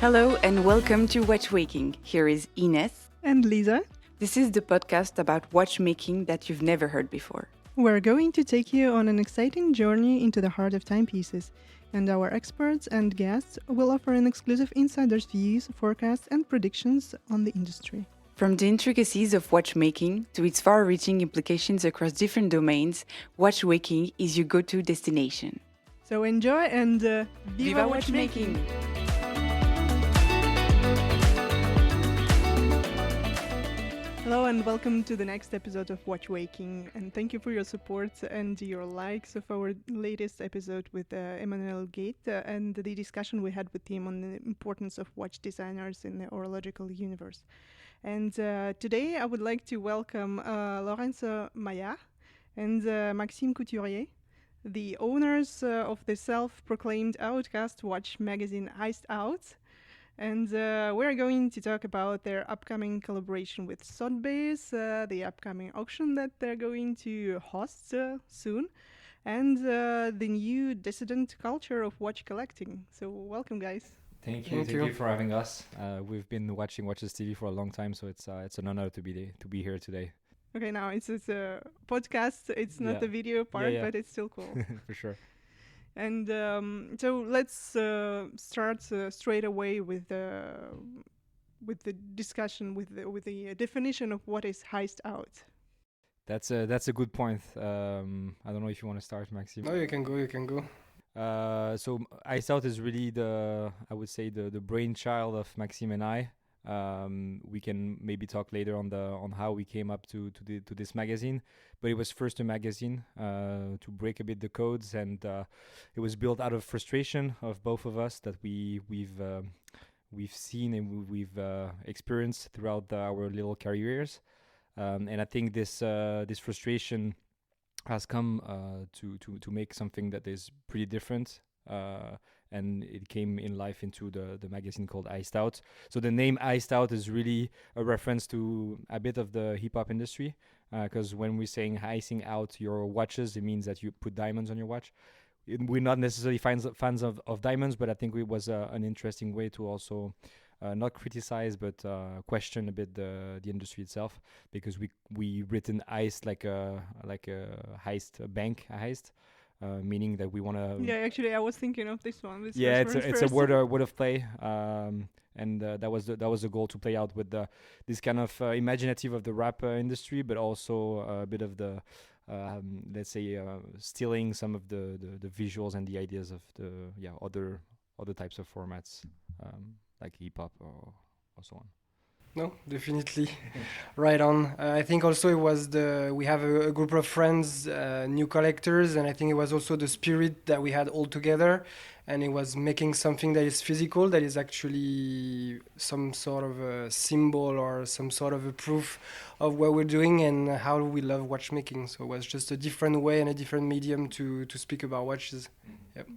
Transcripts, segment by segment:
Hello and welcome to Watchmaking. Here is Ines. And Lisa. This is the podcast about watchmaking that you've never heard before. We're going to take you on an exciting journey into the heart of timepieces, and our experts and guests will offer an exclusive insider's views, forecasts, and predictions on the industry. From the intricacies of watchmaking to its far-reaching implications across different domains, watchmaking is your go-to destination. So enjoy and Viva watchmaking! Hello and welcome to the next episode of Watchmaking, and thank you for your support and your likes of our latest episode with Emmanuel Gate and the discussion we had with him on the importance of watch designers in the horological universe. And today I would like to welcome Lorenzo, Maillard and Maxime Couturier, the owners of the self-proclaimed outcast watch magazine Heist Out. And we're going to talk about their upcoming collaboration with Sotheby, the upcoming auction that they're going to host soon, and the new dissident culture of watch collecting. So welcome, guys. Thank you for having us. We've been watching Watches TV for a long time, so it's an honor to be here today. Okay, now it's a podcast. It's not the video part, but it's still cool. For sure. And so let's start straight away with the discussion with the definition of what is heist out. That's a good point. I don't know if you want to start, Maxime. No, you can go. So heist out is really the brainchild of Maxime and I. We can maybe talk later on how we came up to this magazine, but it was first a magazine to break a bit the codes, and it was built out of frustration of both of us that we've seen and we've experienced throughout our little careers, and I think this frustration has come to make something that is pretty different. And it came in life into the magazine called Heist Out. So the name Heist Out is really a reference to a bit of the hip-hop industry, because when we're saying heisting out your watches, it means that you put diamonds on your watch. We're not necessarily fans of diamonds, but I think it was an interesting way to also not criticize, but question a bit the industry itself, because we written heist like a heist, a bank heist. Meaning that we want to. Yeah, actually, I was thinking of this one. It's a word of play, and that was the goal, to play out with this kind of imaginative of the rap industry, but also a bit of the stealing some of the visuals and the ideas of the other types of formats like hip hop or so on. No, definitely. Right on. I think also it was we have a group of friends, new collectors, and I think it was also the spirit that we had all together, and it was making something that is physical, that is actually some sort of a symbol or some sort of a proof of what we're doing and how we love watchmaking. So it was just a different way and a different medium to speak about watches. Yep.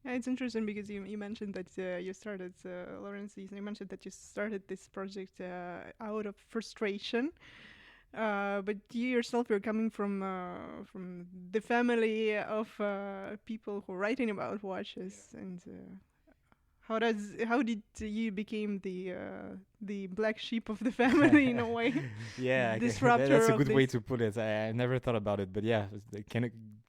Yeah, it's interesting because you mentioned that you started, Lorenzo, you mentioned that you started this project out of frustration, but you yourself, you're coming from the family of people who are writing about watches, and how did you became the black sheep of the family in a way? Yeah, disruptor. That's a good way to put it. I never thought about it, but yeah,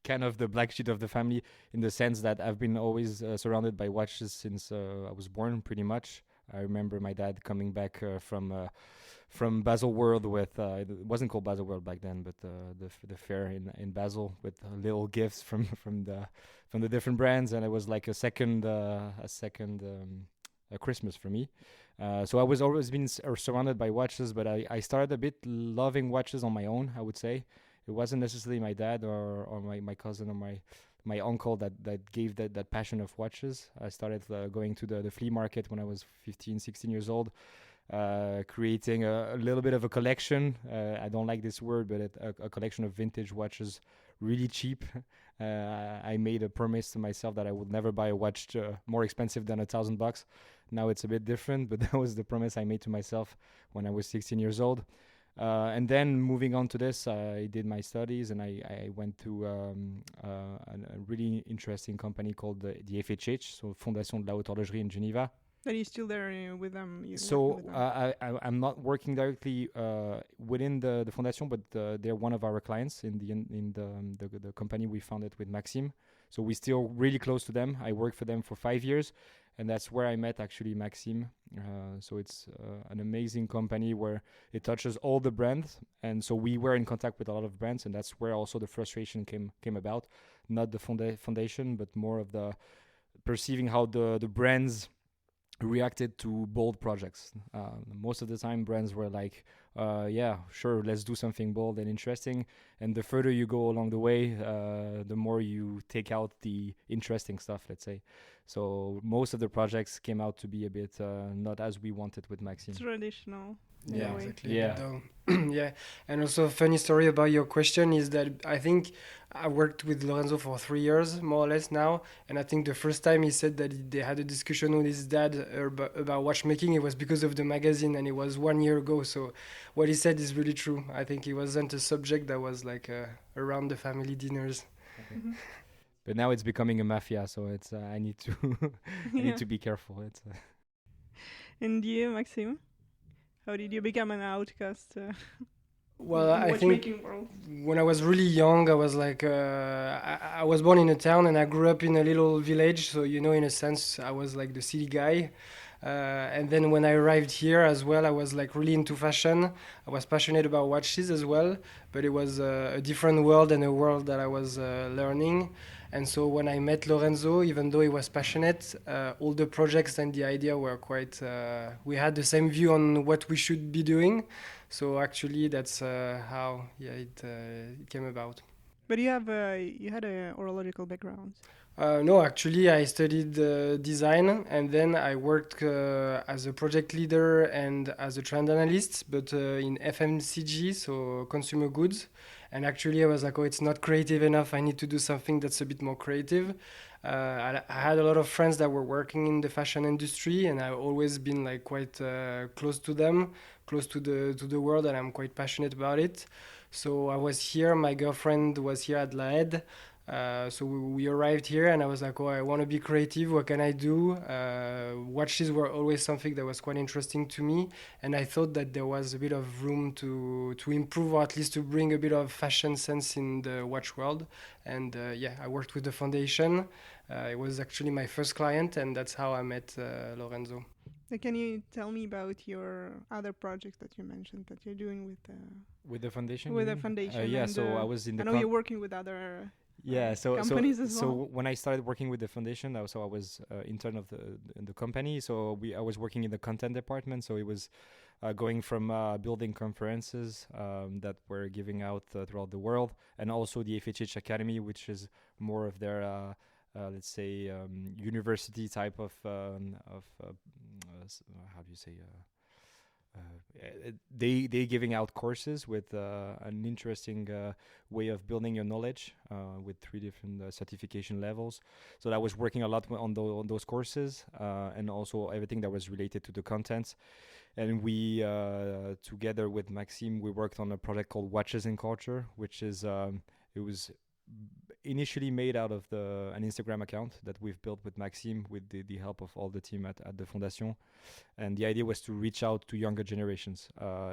kind of the black sheep of the family, in the sense that I've been always surrounded by watches since I was born, pretty much. I remember my dad coming back from Basel World with it wasn't called Basel World back then, but the fair in Basel, with little gifts from the different brands, and it was like a second Christmas for me. So I was always been surrounded by watches, but I started a bit loving watches on my own, I would say. It wasn't necessarily my dad or my cousin or my uncle that gave that passion of watches. I started going to the flea market when I was 15, 16 years old, creating a little bit of a collection. I don't like this word, but a collection of vintage watches, really cheap. I made a promise to myself that I would never buy a watch more expensive than $1,000. Now it's a bit different, but that was the promise I made to myself when I was 16 years old. And then moving on to this, I did my studies, and I went to a really interesting company called the FHH, so Fondation de la Haute Horlogerie in Geneva. That is still there with them. So I'm not working directly within the Fondation, but they're one of our clients in the company we founded with Maxime. So we're still really close to them. I worked for them for 5 years, and that's where I met actually Maxime. So it's an amazing company where it touches all the brands, and so we were in contact with a lot of brands, and that's where also the frustration came about. Not the foundation, but more of the perceiving how the brands reacted to bold projects. Most of the time brands were like, yeah, sure, let's do something bold and interesting, and the further you go along the way, the more you take out the interesting stuff, let's say. So most of the projects came out to be a bit not as we wanted with Maxime. Traditional. Yeah, way. exactly. Yeah. Yeah, and also a funny story about your question is that I think I worked with Lorenzo for 3 years, more or less now, and I think the first time he said that they had a discussion with his dad about watchmaking, it was because of the magazine, and it was 1 year ago. So what he said is really true. I think it wasn't a subject that was like around the family dinners. Mhm. But now it's becoming a mafia, so it's I need to I need to be careful. It's And you, Maxime? How did you become an outcast Well, in I think watchmaking world? when I was really young, I was like, I was born in a town and I grew up in a little village. So, you know, in a sense, I was like the city guy. And then when I arrived here as well, I was like really into fashion. I was passionate about watches as well, but it was a different world and a world that I was learning. And so when I met Lorenzo, even though he was passionate, all the projects and the idea were quite, we had the same view on what we should be doing. So actually that's how it came about. But you had a horological background. No, actually, I studied design and then I worked as a project leader and as a trend analyst, but in FMCG, so consumer goods. And actually, I was like, oh, it's not creative enough. I need to do something that's a bit more creative. I had a lot of friends that were working in the fashion industry, and I've always been like quite close to them, close to the world, and I'm quite passionate about it. So I was here. My girlfriend was here at La Aide. So we arrived here and I was like, oh, I want to be creative. What can I do? Watches were always something that was quite interesting to me. And I thought that there was a bit of room to improve, or at least to bring a bit of fashion sense in the watch world. And I worked with the foundation. It was actually my first client, and that's how I met Lorenzo. Can you tell me about your other projects that you mentioned that you're doing with the foundation. with you the mean? foundation? Yeah. and, So I was in I the. know you're working with other Yeah, companies as so well. when I started working with the foundation, I was intern of the company. So I was working in the content department. So it was going from building conferences that were giving out throughout the world, and also the FHH Academy, which is more of their let's say university type of how do you say. They giving out courses with an interesting way of building your knowledge with 3 different certification levels. So I was working a lot on those courses and also everything that was related to the content. And we together with Maxime, we worked on a project called Watches and Culture, which is it was initially made out of an Instagram account that we've built with Maxime with the help of all the team at the Fondation. And the idea was to reach out to younger generations,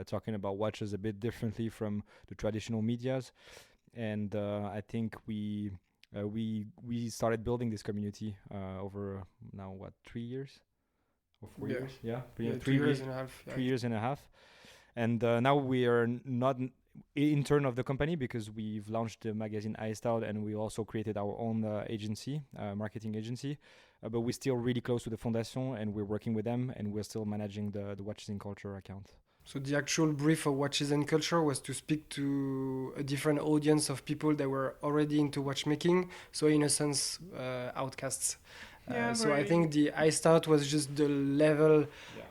talking about watches a bit differently from the traditional medias. And I think we started building this community over now 3 years or 4 years? Yeah, 3 years and a half. 3 years and a half. And now we are not intern of the company because we've launched the magazine heist, and we also created our own agency, marketing agency. But we're still really close to the Fondation, and we're working with them, and we're still managing the Watches and Culture account. So the actual brief of Watches and Culture was to speak to a different audience of people that were already into watchmaking. So in a sense, outcasts. So I think the heist out was just the level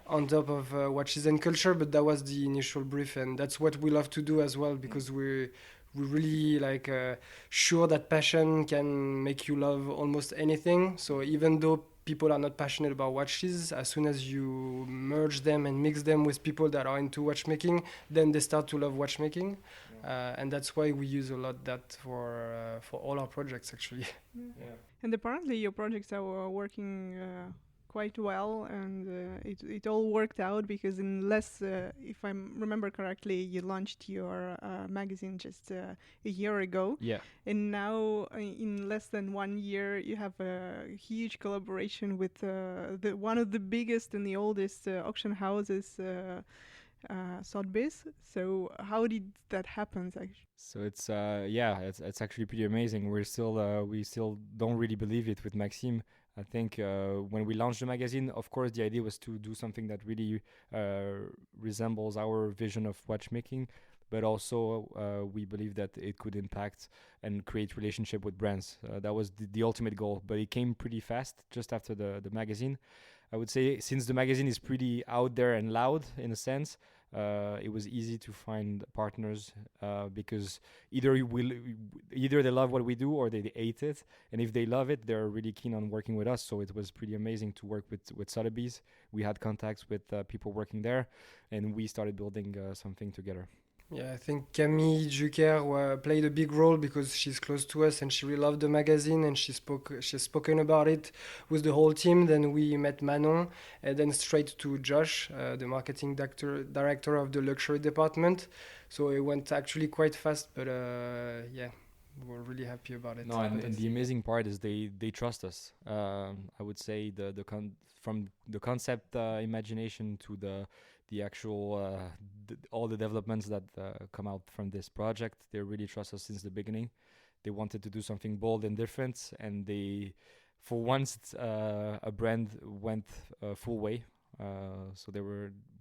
on top of Watches and Culture, but that was the initial brief, and that's what we love to do as well, because we really like sure that passion can make you love almost anything. So even though people are not passionate about watches, as soon as you merge them and mix them with people that are into watchmaking, then they start to love watchmaking. And that's why we use a lot that for all our projects actually. And apparently your projects are working quite well, and it all worked out because in less, if I remember correctly, you launched your magazine just a year ago. Yeah. And now, in less than 1 year, you have a huge collaboration with the one of the biggest and the oldest auction houses, Sotheby's. So how did that happen? Actually? So it's actually pretty amazing. We still don't really believe it with Maxime. I think when we launched the magazine, of course, the idea was to do something that really resembles our vision of watchmaking, but also we believe that it could impact and create relationship with brands. That was the ultimate goal, but it came pretty fast just after the magazine. I would say since the magazine is pretty out there and loud in a sense, it was easy to find partners because either they love what we do or they hate it, and if they love it, they're really keen on working with us. So it was pretty amazing to work with Sotheby's. We had contacts with people working there, and we started building something together. Yeah, I think Camille Juker played a big role because she's close to us and she really loved the magazine and she's spoken about it with the whole team. Then we met Manon and then straight to Josh, the marketing director of the luxury department. So it went actually quite fast, but we're really happy about it. No, and the amazing part is they trust us. I would say from the concept imagination to the actual all the developments that come out from this project, they really trust us since the beginning. They wanted to do something bold and different, and they, for once, a brand went full way. So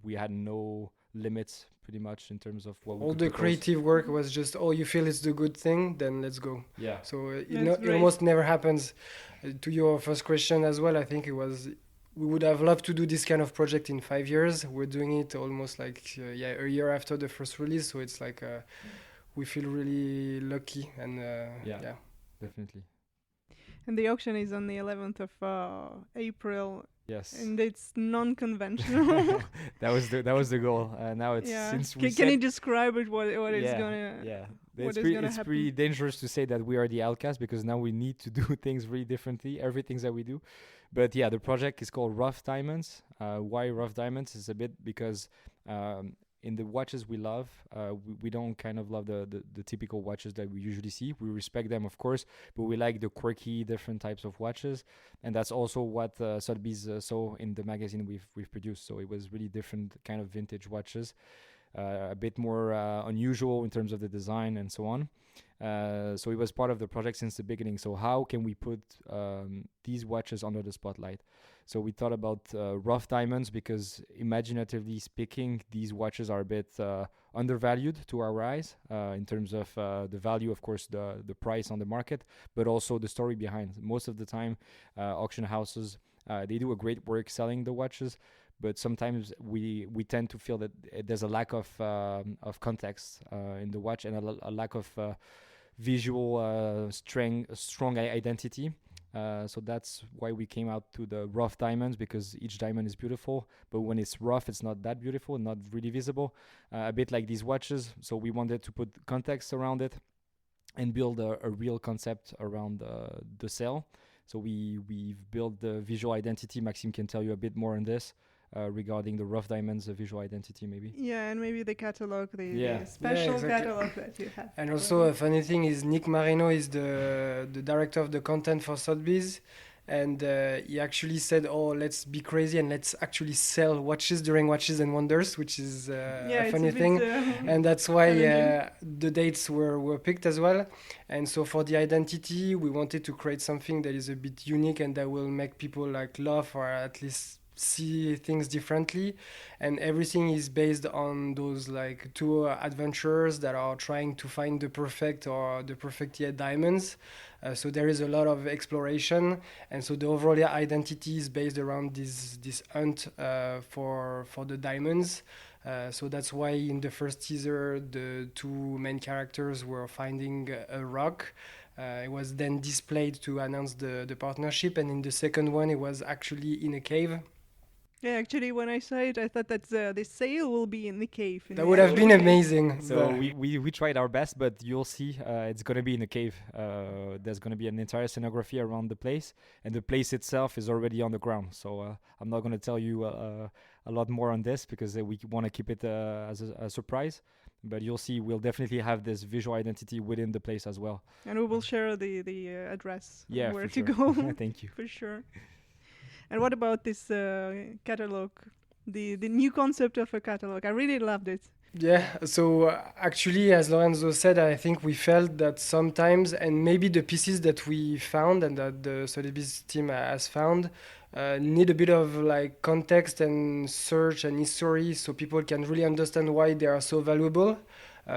we had no limits pretty much in terms of what we all the propose. creative work was just, you feel it's the good thing, then let's go. Yeah. So it almost never happens. To your first question as well, I think we would have loved to do this kind of project in 5 years. We're doing it almost like a year after the first release. So it's like we feel really lucky and yeah, definitely. And the auction is on the 11th of April. Yes. And it's non-conventional. that was the goal. Now it's since we can you describe it? What is gonna? Yeah. It's pretty dangerous to say that we are the outcast because now we need to do things really differently. Everything that we do. But yeah, the project is called Rough Diamonds. Why Rough Diamonds? Is a bit because in the watches we love, we don't kind of love the typical watches that we usually see. We respect them, of course, but we like the quirky, different types of watches, and that's also what Sotheby's saw in the magazine we've produced. So it was really different kind of vintage watches, a bit more unusual in terms of the design and so on. So it was part of the project since the beginning. So how can we put these watches under the spotlight? So we thought about rough diamonds because imaginatively speaking, these watches are a bit undervalued to our eyes in terms of the value, of course, the price on the market, but also the story behind. Most of the time, auction houses, they do a great work selling the watches, but sometimes we tend to feel that there's a lack of context in the watch and a lack of visual strong identity. So that's why we came out to the rough diamonds, because each diamond is beautiful, but when it's rough, it's not that beautiful, not really visible, a bit like these watches. So we wanted to put context around it and build a real concept around the sale. So we've built the visual identity. Maxime can tell you a bit more on this. Regarding the rough diamonds, visual identity, maybe. Yeah, and maybe the catalog, the special catalog that you have. And also a funny thing is Nick Marino is the director of the content for Sotheby's, and he actually said, let's be crazy and let's actually sell watches during Watches and Wonders, which is a funny thing. And that's why the dates were picked as well. And so for the identity, we wanted to create something that is a bit unique and that will make people like laugh or at least see things differently, and everything is based on those like two adventurers that are trying to find the perfect diamonds. So there is a lot of exploration, and so the overall identity is based around this hunt for the diamonds. So that's why in the first teaser the two main characters were finding a rock. It was then displayed to announce the partnership, and in the second one it was actually in a cave. Yeah, actually, when I saw it, I thought that the sale will be in the cave. That would have been amazing. So but- we tried our best, but you'll see it's going to be in a cave. There's going to be an entire scenography around the place, and the place itself is already on the ground. So I'm not going to tell you a lot more on this because we want to keep it as a surprise. But you'll see, we'll definitely have this visual identity within the place as well. And we will share the address Yeah, where for to sure. go. Thank you. For sure. And what about this catalog? The new concept of a catalog. I really loved it. Yeah, so actually, as Lorenzo said, I think we felt that sometimes, and maybe the pieces that we found and that the Sotheby's team has found, need a bit of like context and search and history, so people can really understand why they are so valuable.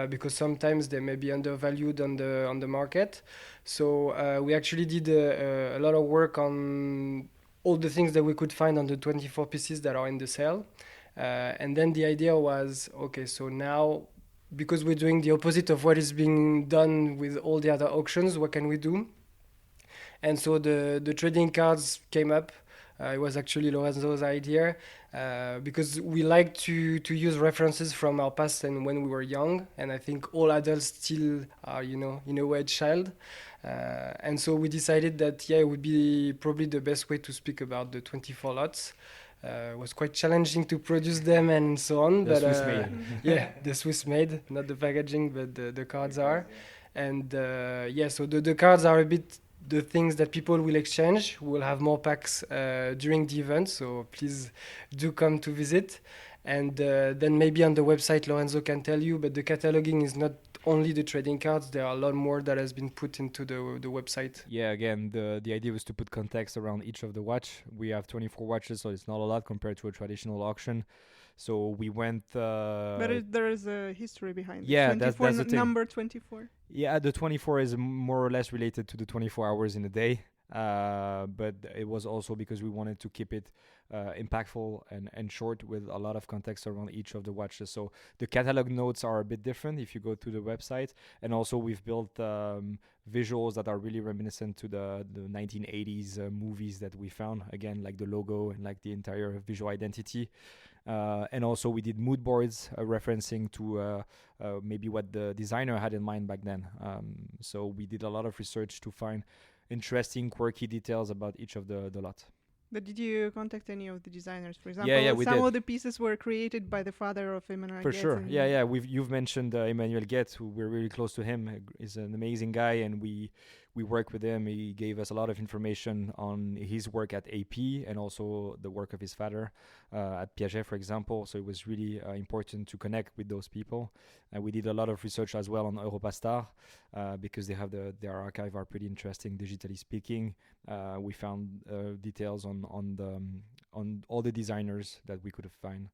Because sometimes they may be undervalued on the market. So we actually did a lot of work on all the things that we could find on the 24 pieces that are in the sale. And then the idea was, okay, so now, because we're doing the opposite of what is being done with all the other auctions, what can we do? And so the trading cards came up. It was actually Lorenzo's idea, because we like to use references from our past and when we were young. And I think all adults still are, in a way, a child. And so we decided that, it would be probably the best way to speak about the 24 lots. It was quite challenging to produce them and so on. The Swiss made. Yeah, the Swiss made, not the packaging, but the cards are. And so the cards are a bit the things that people will exchange. We'll have more packs during the event, so please do come to visit. And then maybe on the website Lorenzo can tell you, but the cataloging is not only the trading cards. There are a lot more that has been put into the website. Yeah, again, the idea was to put context around each of the watch. We have 24 watches, so it's not a lot compared to a traditional auction. So we went... But there is a history behind it. Yeah, that's the thing. Number 24. Yeah, the 24 is more or less related to the 24 hours in a day. But it was also because we wanted to keep it impactful and short with a lot of context around each of the watches. So the catalog notes are a bit different if you go to the website. And also we've built visuals that are really reminiscent to the 1980s movies that we found. Again, like the logo and like the entire visual identity. And also we did mood boards referencing to maybe what the designer had in mind back then. So we did a lot of research to find interesting, quirky details about each of the lot. But did you contact any of the designers? For example, Yeah, we some did. of the pieces were created by the father of Emmanuel For Guet. sure. Yeah. You've mentioned Emmanuel Guet, who we're really close to him. He's an amazing guy, and we work with him. He gave us a lot of information on his work at AP and also the work of his father at Piaget, for example. So it was really important to connect with those people. And we did a lot of research as well on Europastar because they have their archive are pretty interesting, digitally speaking. We found details on all the designers that we could have found.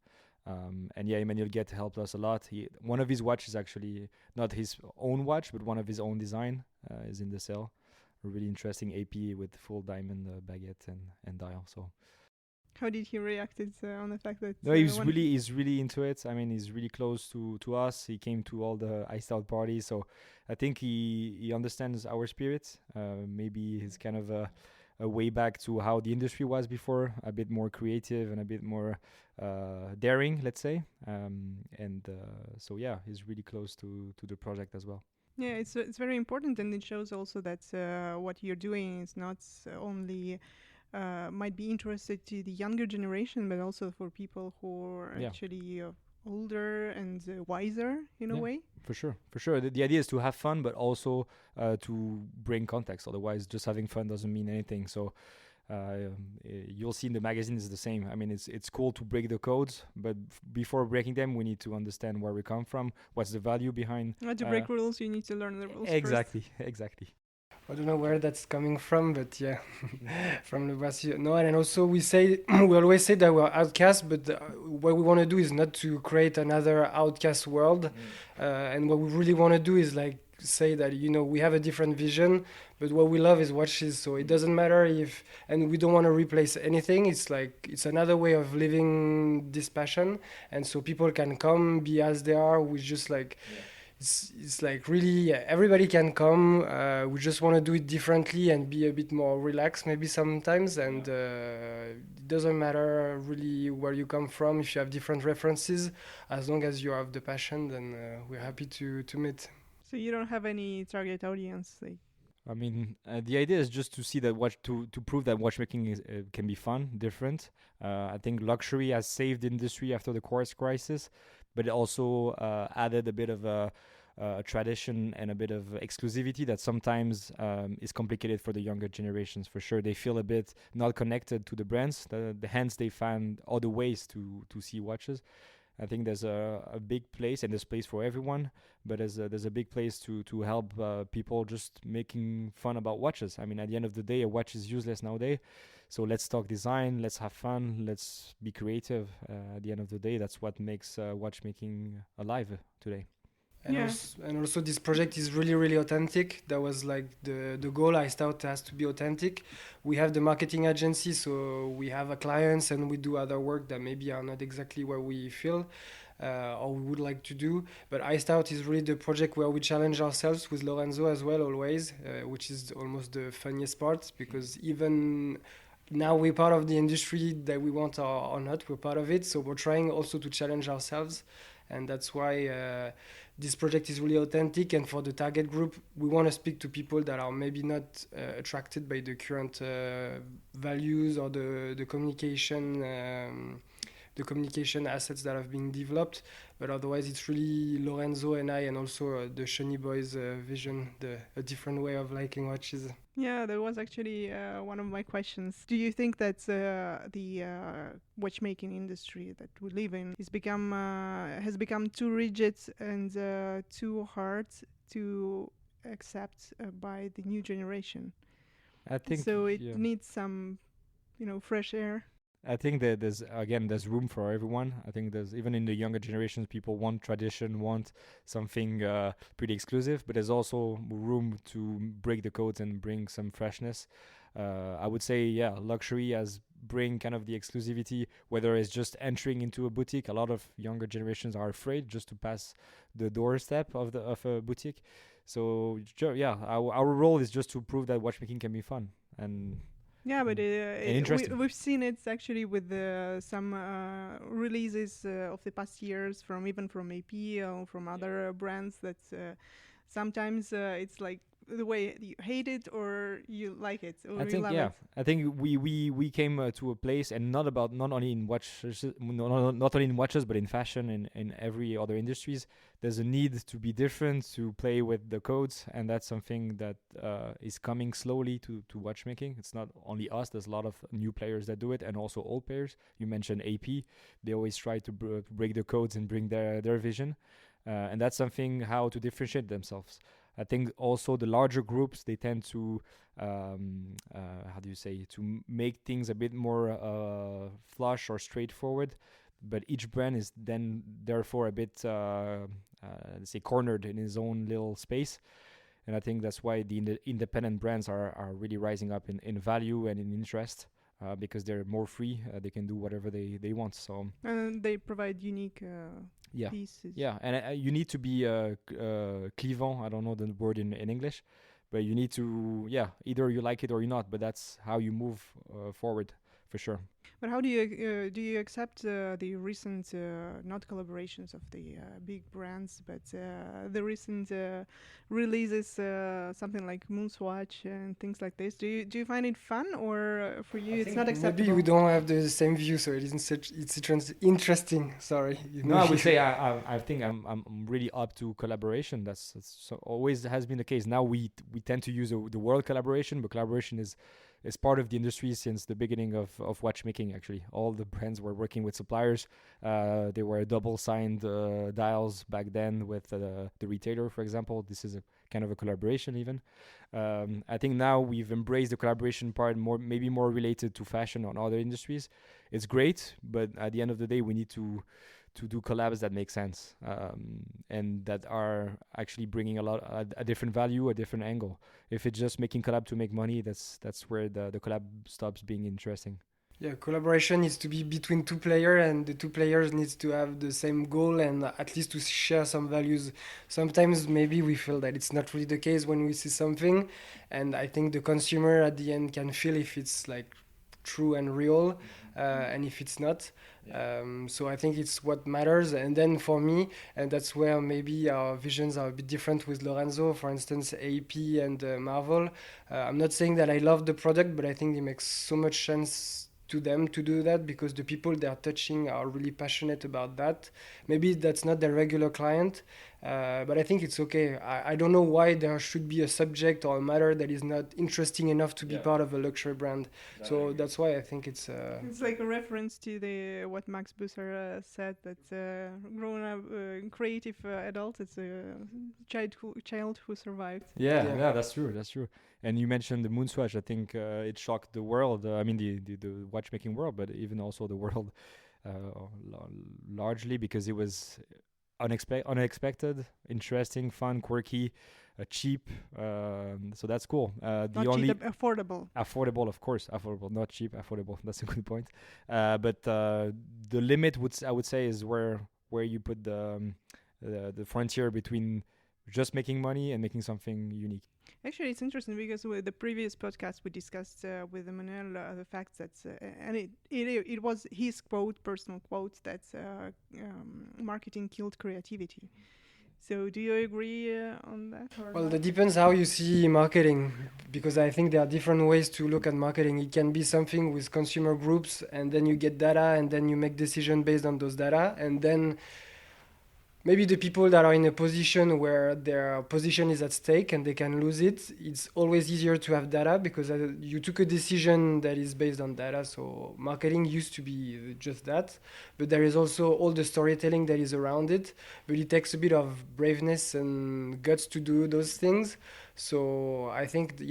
And Emmanuel Guet helped us a lot. One of his watches, actually not his own watch, but one of his own design is in the sale. A really interesting AP with full diamond baguette and dial. So how did he react on the fact that? No, he's really into it. I mean, he's really close to us. He came to all the iced out parties, so I think he understands our spirit. Maybe he's kind of a way back to how the industry was before, a bit more creative and a bit more daring, let's say. So he's really close to the project as well. Yeah, it's very important, and it shows also that what you're doing is not only might be interested to the younger generation, but also for people who are actually older and wiser in a way. For sure. The idea is to have fun, but also to bring context. Otherwise, just having fun doesn't mean anything. So you'll see in the magazine is the same. I mean, it's cool to break the codes, but before breaking them, we need to understand where we come from, what's the value behind. To break rules, you need to learn the rules Exactly. I don't know where that's coming from, but from the Brazil. No, and also we always say that we're outcasts, but what we want to do is not to create another outcast world. And what we really want to do is like say that, we have a different vision, but what we love is watches. So it doesn't matter and we don't want to replace anything. It's like, it's another way of living this passion. And so people can come, be as they are, with just like, it's like really everybody can come. We just want to do it differently and be a bit more relaxed maybe sometimes, and it doesn't matter really where you come from. If you have different references, as long as you have the passion, then we're happy to meet. So you don't have any target audience, like. I mean, the idea is just to see that to prove that watchmaking can be fun, different. I think luxury has saved the industry after the quartz crisis, but it also added a bit of a tradition and a bit of exclusivity that sometimes is complicated for the younger generations. For sure, they feel a bit not connected to the brands. Hence they find other ways to see watches. I think there's a big place, and there's place for everyone, but there's a big place to help people just making fun about watches. I mean, at the end of the day, a watch is useless nowadays, so let's talk design, let's have fun, let's be creative. At the end of the day, that's what makes watchmaking alive today. And also this project is really, really authentic. That was like the goal. I thought it has to be authentic. We have the marketing agency, so we have a clients and we do other work that maybe are not exactly what we feel or we would like to do. But I Stout is really the project where we challenge ourselves with Lorenzo as well, always, which is almost the funniest part, because even now we're part of the industry that we want or not, we're part of it. So we're trying also to challenge ourselves. And that's why this project is really authentic. And for the target group, we want to speak to people that are maybe not attracted by the current values or the communication assets that have been developed. But otherwise, it's really Lorenzo and I, and also the Shiny Boys vision, a different way of liking watches. Yeah, that was actually one of my questions. Do you think that the watchmaking industry that we live in has become too rigid and too hard to accept by the new generation? I think so. It needs some, fresh air. I think that there's room for everyone. I think there's, even in the younger generations, people want tradition, want something pretty exclusive, but there's also room to break the codes and bring some freshness. I would say, luxury has bring kind of the exclusivity, whether it's just entering into a boutique. A lot of younger generations are afraid just to pass the doorstep of a boutique. So our role is just to prove that watchmaking can be fun and but interesting. We've seen it actually with some releases of the past years from AP or from other brands that sometimes it's like the way you hate it or you like it or you love it. I think we came to a place, and not only in watches, not only in watches, but in fashion and in every other industries. There's a need to be different, to play with the codes, and that's something that is coming slowly to watchmaking. It's not only us. There's a lot of new players that do it, and also old players. You mentioned AP. They always try to break the codes and bring their vision, and that's something how to differentiate themselves. I think also the larger groups, they tend to, to make things a bit more flush or straightforward. But each brand is then therefore a bit, cornered in his own little space. And I think that's why the independent brands are really rising up in value and in interest. Because they're more free, they can do whatever they want. So and they provide unique pieces. Yeah, and you need to be clivant. I don't know the word in English, but you need to either you like it or you're not. But that's how you move forward for sure. But how do you accept the recent not collaborations of the big brands, but the recent releases, something like Moonswatch and things like this? Do you find it fun, or for you it's not acceptable? Maybe we don't have the same view, so it isn't it's interesting. Sorry. No, I would say I think I'm really up to collaboration. That's always has been the case. Now we tend to use the word collaboration, but collaboration is part of the industry since the beginning of watchmaking. Actually, all the brands were working with suppliers. They were double-signed dials back then with the retailer, for example. This is a kind of a collaboration even. I think now we've embraced the collaboration part maybe more related to fashion on other industries. It's great, but at the end of the day, we need to do collabs that make sense and that are actually bringing a different value, a different angle. If it's just making collab to make money, that's where the collab stops being interesting. Yeah, collaboration needs to be between two players, and the two players needs to have the same goal and at least to share some values. Sometimes maybe we feel that it's not really the case when we see something, and I think the consumer at the end can feel if it's like true and real, and if it's not. So I think it's what matters. And then for me, and that's where maybe our visions are a bit different with Lorenzo, for instance, AP and Marvel. I'm not saying that I love the product, but I think it makes so much sense to them to do that because the people they are touching are really passionate about that. Maybe that's not their regular client, but I think it's okay. I don't know why there should be a subject or a matter that is not interesting enough to be part of a luxury brand. So that's why I think it's like a reference to the what Max Busser said, that grown up creative adult, it's a child who survived. Yeah, that's true. And you mentioned the Moonswatch. I think it shocked the world. I mean, the watchmaking world, but even also the world largely because it was unexpected, interesting, fun, quirky, cheap. So that's cool. Not cheap, affordable. Affordable, of course. Affordable, not cheap. Affordable. That's a good point. But the limit I would say is where you put the frontier between just making money and making something unique. Actually, it's interesting because with the previous podcast we discussed with Emmanuel the fact that, and it was his personal quote, that marketing killed creativity. So do you agree on that? Well, that depends how you see marketing, because I think there are different ways to look at marketing. It can be something with consumer groups, and then you get data, and then you make decisions based on those data, and then maybe the people that are in a position where their position is at stake and they can lose it, it's always easier to have data because you took a decision that is based on data. So marketing used to be just that, but there is also all the storytelling that is around it, but it takes a bit of braveness and guts to do those things. So I think,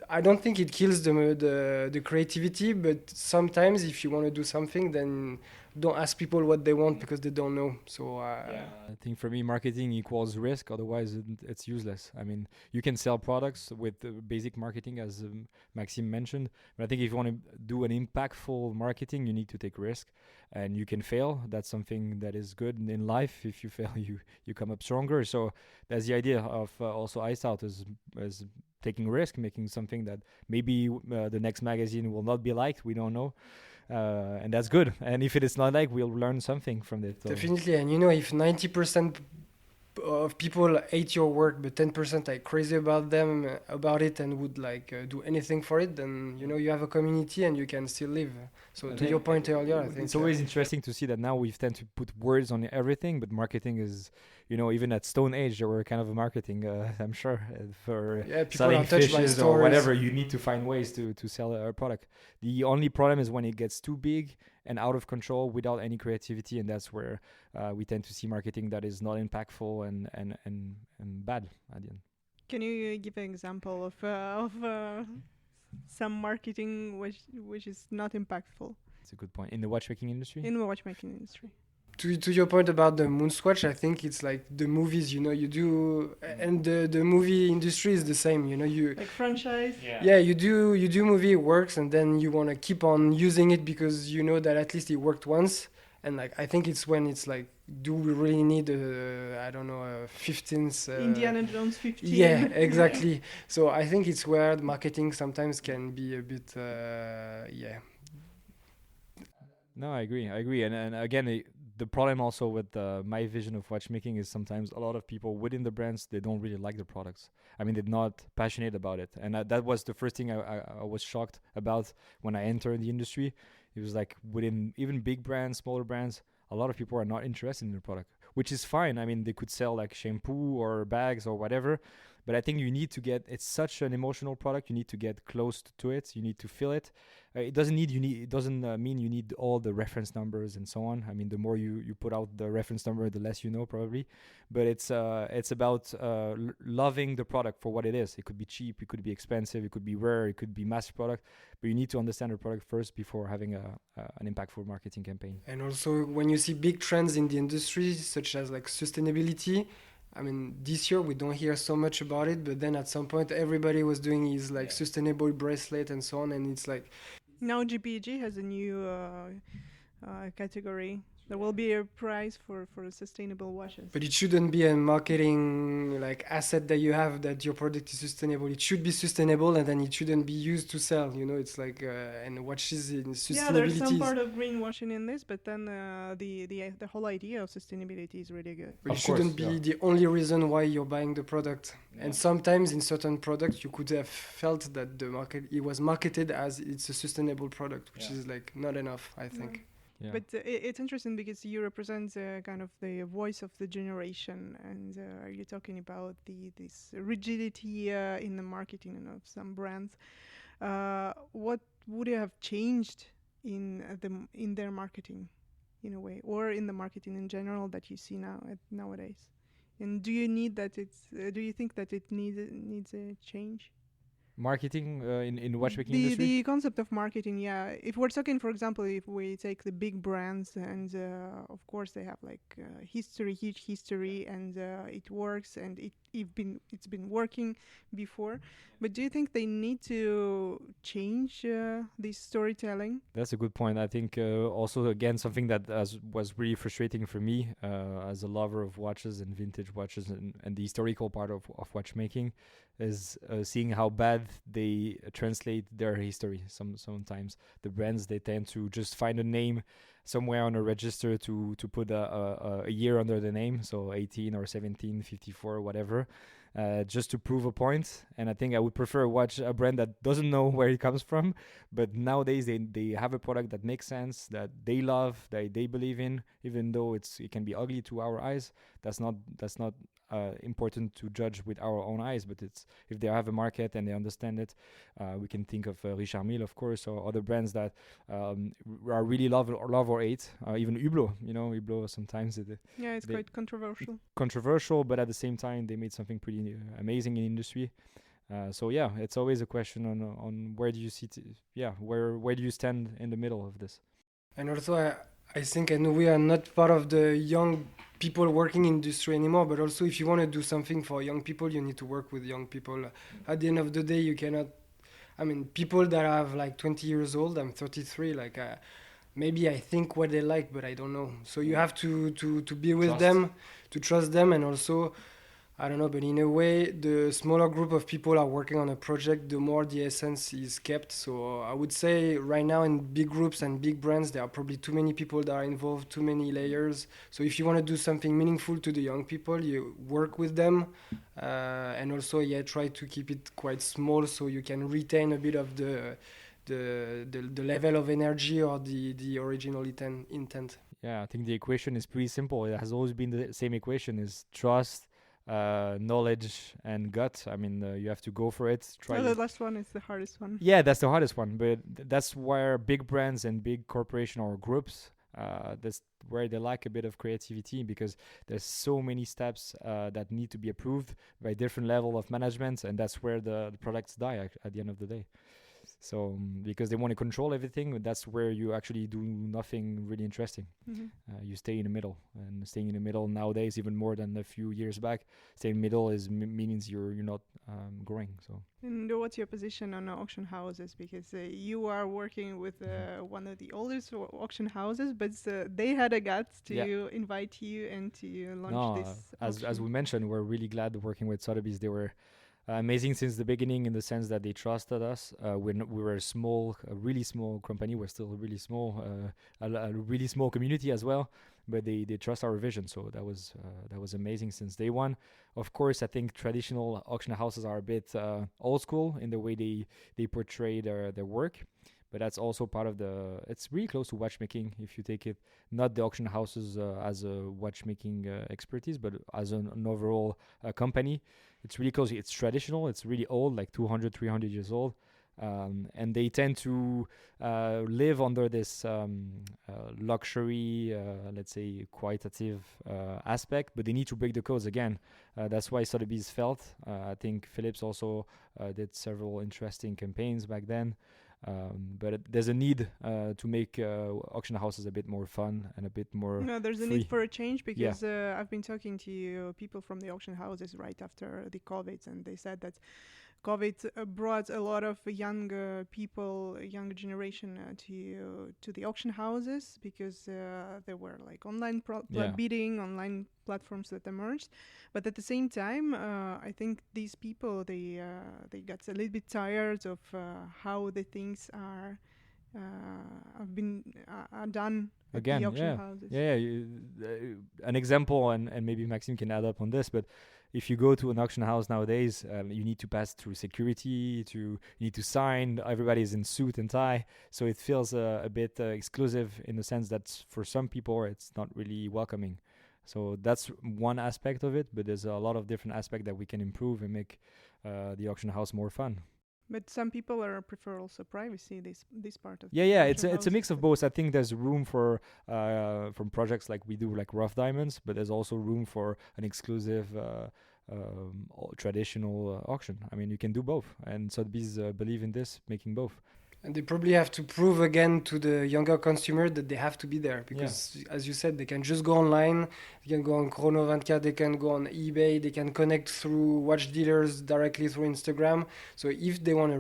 I don't think it kills the creativity, but sometimes if you want to do something, then don't ask people what they want because they don't know. So I think for me, marketing equals risk. Otherwise, it's useless. I mean, you can sell products with basic marketing, as Maxime mentioned. But I think if you want to do an impactful marketing, you need to take risk, and you can fail. That's something that is good in life. If you fail, you come up stronger. So that's the idea of also Iced Out is taking risk, making something that maybe the next magazine will not be liked. We don't know. And that's good. And if it is not like, we'll learn something from it. Definitely. And if 90% of people hate your work, but 10% are crazy about it and would do anything for it, then you have a community and you can still live. So to your point earlier, I think it's always interesting to see that now we tend to put words on everything, but marketing is, even at Stone Age there were kind of a marketing, I'm sure, for selling fishes or whatever. You need to find ways to sell a product. The only problem is when it gets too big and out of control without any creativity, and that's where we tend to see marketing that is not impactful and bad at the end. Can you give an example of some marketing which is not impactful? It's a good point. In the watchmaking industry? In the watchmaking industry. To your point about the Moonswatch, I think it's like the movies, you do, and the movie industry is the same, you like franchise. Yeah, you do movie, it works, and then you want to keep on using it because you know that at least it worked once. And I think it's when it's like, do we really need a 15th Indiana Jones 15? Yeah, exactly. So I think it's where the marketing sometimes can be a bit No, I agree. And again, the problem also with my vision of watchmaking is sometimes a lot of people within the brands, they don't really like the products. I mean, they're not passionate about it. And that was the first thing I was shocked about when I entered the industry. It was like within even big brands, smaller brands, a lot of people are not interested in the product, which is fine. I mean, they could sell like shampoo or bags or whatever. But I think you need to it's such an emotional product. You need to get close to it. You need to feel it. It doesn't mean you need all the reference numbers and so on. I mean, the more you put out the reference number, the less you know probably. But it's about loving the product for what it is. It could be cheap, it could be expensive, it could be rare, it could be mass product. But you need to understand the product first before having an impactful marketing campaign. And also, when you see big trends in the industry, such as like sustainability, I mean, this year we don't hear so much about it, but then at some point everybody was doing his sustainable bracelet and so on, and it's like Now GPG has a new category. There will be a prize for sustainable watches. But it shouldn't be a marketing like asset that you have that your product is sustainable. It should be sustainable, and then it shouldn't be used to sell. You know, it's like and watches in sustainability. Yeah, there's some part of greenwashing in this, but then the whole idea of sustainability is really good. But Of it shouldn't course, be the only reason why you're buying the product. And sometimes in certain products, you could have felt that it was marketed as it's a sustainable product, which is like not enough, I think. Yeah. But it's interesting because you represent kind of the voice of the generation, and you're talking about this rigidity in the marketing of some brands. What would have changed in their marketing, in a way, or in the marketing in general that you see nowadays? And do you need that? Do you think that it needs a change? Marketing in watchmaking industry? The concept of marketing, yeah. If we're talking, for example, if we take the big brands, and of course they have like huge history, and it works, and it's been working before. But do you think they need to change this storytelling? That's a good point. I think also, again, something that was really frustrating for me as a lover of watches and vintage watches and the historical part of watchmaking is seeing how bad they translate their history. Sometimes the brands, they tend to just find a name somewhere on a register to put a year under the name, so 18 or 1754, whatever, just to prove a point. And I think I would prefer watch a brand that doesn't know where it comes from, but nowadays they have a product that makes sense, that they love, that they believe in, even though it can be ugly to our eyes. That's not important to judge with our own eyes, but it's if they have a market and they understand it. We can think of Richard Mille, of course, or other brands that are really love or hate. Even Hublot, Hublot sometimes It's quite controversial, but at the same time they made something pretty amazing in industry. So yeah, it's always a question on where do you where do you stand in the middle of this. And also I think, and we are not part of the young people working in industry anymore, but also if you want to do something for young people, you need to work with young people. At the end of the day, you cannot, people that have like 20 years old, I'm 33, maybe I think what they like, but I don't know. So you have to be with them, to trust them, and also, I don't know, but in a way, the smaller group of people are working on a project, the more the essence is kept. So I would say right now in big groups and big brands, there are probably too many people that are involved, too many layers. So if you want to do something meaningful to the young people, you work with them. And also, try to keep it quite small so you can retain a bit of the level of energy or the original intent. Yeah, I think the equation is pretty simple. It has always been the same equation: is trust, knowledge, and gut. You have to go for it. The last one is the hardest one. Yeah, that's the hardest one, but that's where big brands and big corporation or groups, that's where they lack a bit of creativity, because there's so many steps that need to be approved by different level of management, and that's where the products die at the end of the day. So because they want to control everything, that's where you actually do nothing really interesting. Mm-hmm. You stay in the middle, and staying in the middle nowadays, even more than a few years back, staying in the middle means you're not growing. So. And what's your position on auction houses? Because you are working with one of the oldest auction houses, but they had a guts to invite you and to launch this. As we mentioned, we're really glad working with Sotheby. They were amazing since the beginning, in the sense that they trusted us. When we were a really small company, we're still really small, a really small community as well, but they trust our vision. So that was amazing since day one. Of course, I think traditional auction houses are a bit old school in the way they portray their work, but that's also part of it's really close to watchmaking if you take it, not the auction houses as a watchmaking expertise, but as an overall company. It's really close. It's traditional. It's really old, like 200, 300 years old. And they tend to live under this luxury, let's say, qualitative aspect, but they need to break the codes again. That's why Sotheby's felt. I think Philips also did several interesting campaigns back then. But there's a need to make auction houses a bit more fun and a bit more there's free. A need for a change, because I've been talking to people from the auction houses right after the COVID, and they said that COVID brought a lot of young people, younger generation to the auction houses because there were like online bidding, online platforms that emerged. But at the same time, I think these people they got a little bit tired of how the things are done at the auction houses. An example, and maybe Maxime can add up on this, but if you go to an auction house nowadays, you need to pass through security, you need to sign, everybody's in suit and tie, so it feels a bit exclusive in the sense that for some people it's not really welcoming. So that's one aspect of it, but there's a lot of different aspects that we can improve and make the auction house more fun. But some people prefer also privacy. This part of it's a mix of both. I think there's room for from projects like we do, like Rough Diamonds, but there's also room for an exclusive traditional auction. I mean, you can do both, and Sotheby's believe in this, making both. And they probably have to prove again to the younger consumer that they have to be there because, as you said, they can just go online, they can go on Chrono 24, they can go on eBay, they can connect through watch dealers directly through Instagram. So if they want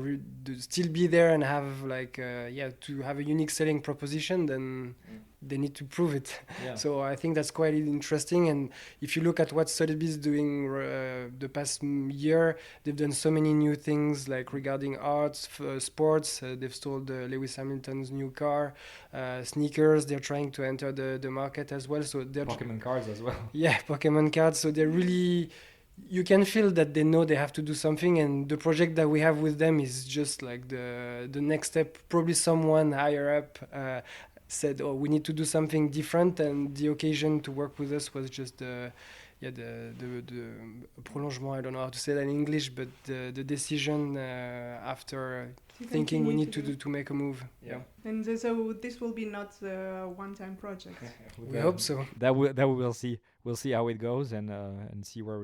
to still be there and have to have a unique selling proposition, then they need to prove it. So I think that's quite interesting. And if you look at what Sotheby is doing the past year, they've done so many new things like regarding arts, sports. They've sold Lewis Hamilton's new car, sneakers. They're trying to enter the market as well. So they're Pokemon cards as well. Yeah, Pokemon cards. So they're really, you can feel that they know they have to do something, and the project that we have with them is just like the next step. Probably someone higher up said, "Oh, we need to do something different," and the occasion to work with us was just the prolongement. I don't know how to say that in English, but the decision after thinking we need to make a move. And so this will be not a one-time project. We hope so. That we will see. We'll see how it goes and see where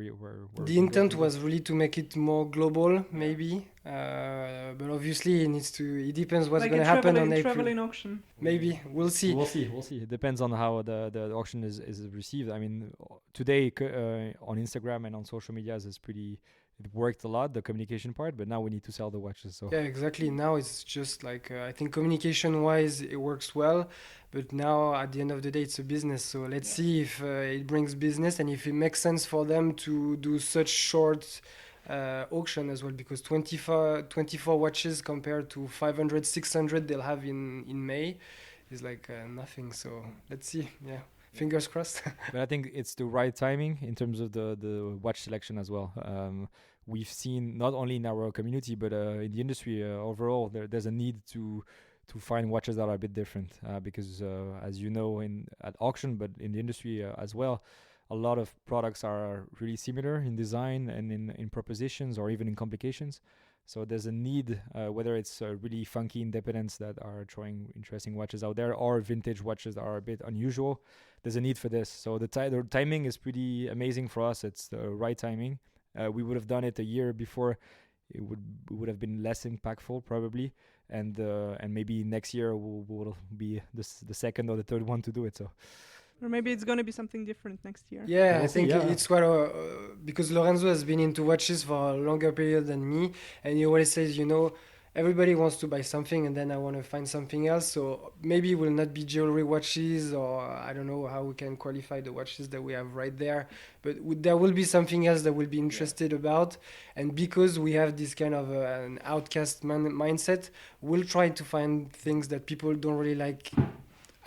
the intent was really to make it more global, maybe, but obviously it depends what's going to happen on April. Traveling auction. Maybe we'll see. We'll see. It depends on how the auction is received. I mean, today on Instagram and on social media it worked a lot, the communication part, but now we need to sell the watches. So yeah, exactly. Now it's just like I think communication-wise it works well, but now at the end of the day it's a business. So let's see if it brings business and if it makes sense for them to do such short auction as well, because 24 watches compared to 500, 600 they'll have in May is like nothing. So let's see. Yeah. Fingers crossed. But I think it's the right timing in terms of the watch selection as well. We've seen not only in our community but in the industry overall there's a need to find watches that are a bit different because as you know at auction but in the industry as well, a lot of products are really similar in design and in propositions or even in complications. So there's a need, whether it's really funky independents that are throwing interesting watches out there or vintage watches that are a bit unusual. There's a need for this. So the timing is pretty amazing for us. It's the right timing. We would have done it a year before. It would have been less impactful probably. And maybe next year we'll be the second or the third one to do it. So. Or maybe it's going to be something different next year. Yeah, I think it's what because Lorenzo has been into watches for a longer period than me, and he always says, everybody wants to buy something, and then I want to find something else. So maybe it will not be jewelry watches, or I don't know how we can qualify the watches that we have right there, but there will be something else that we'll be interested about. And because we have this kind of an outcast mindset, we'll try to find things that people don't really like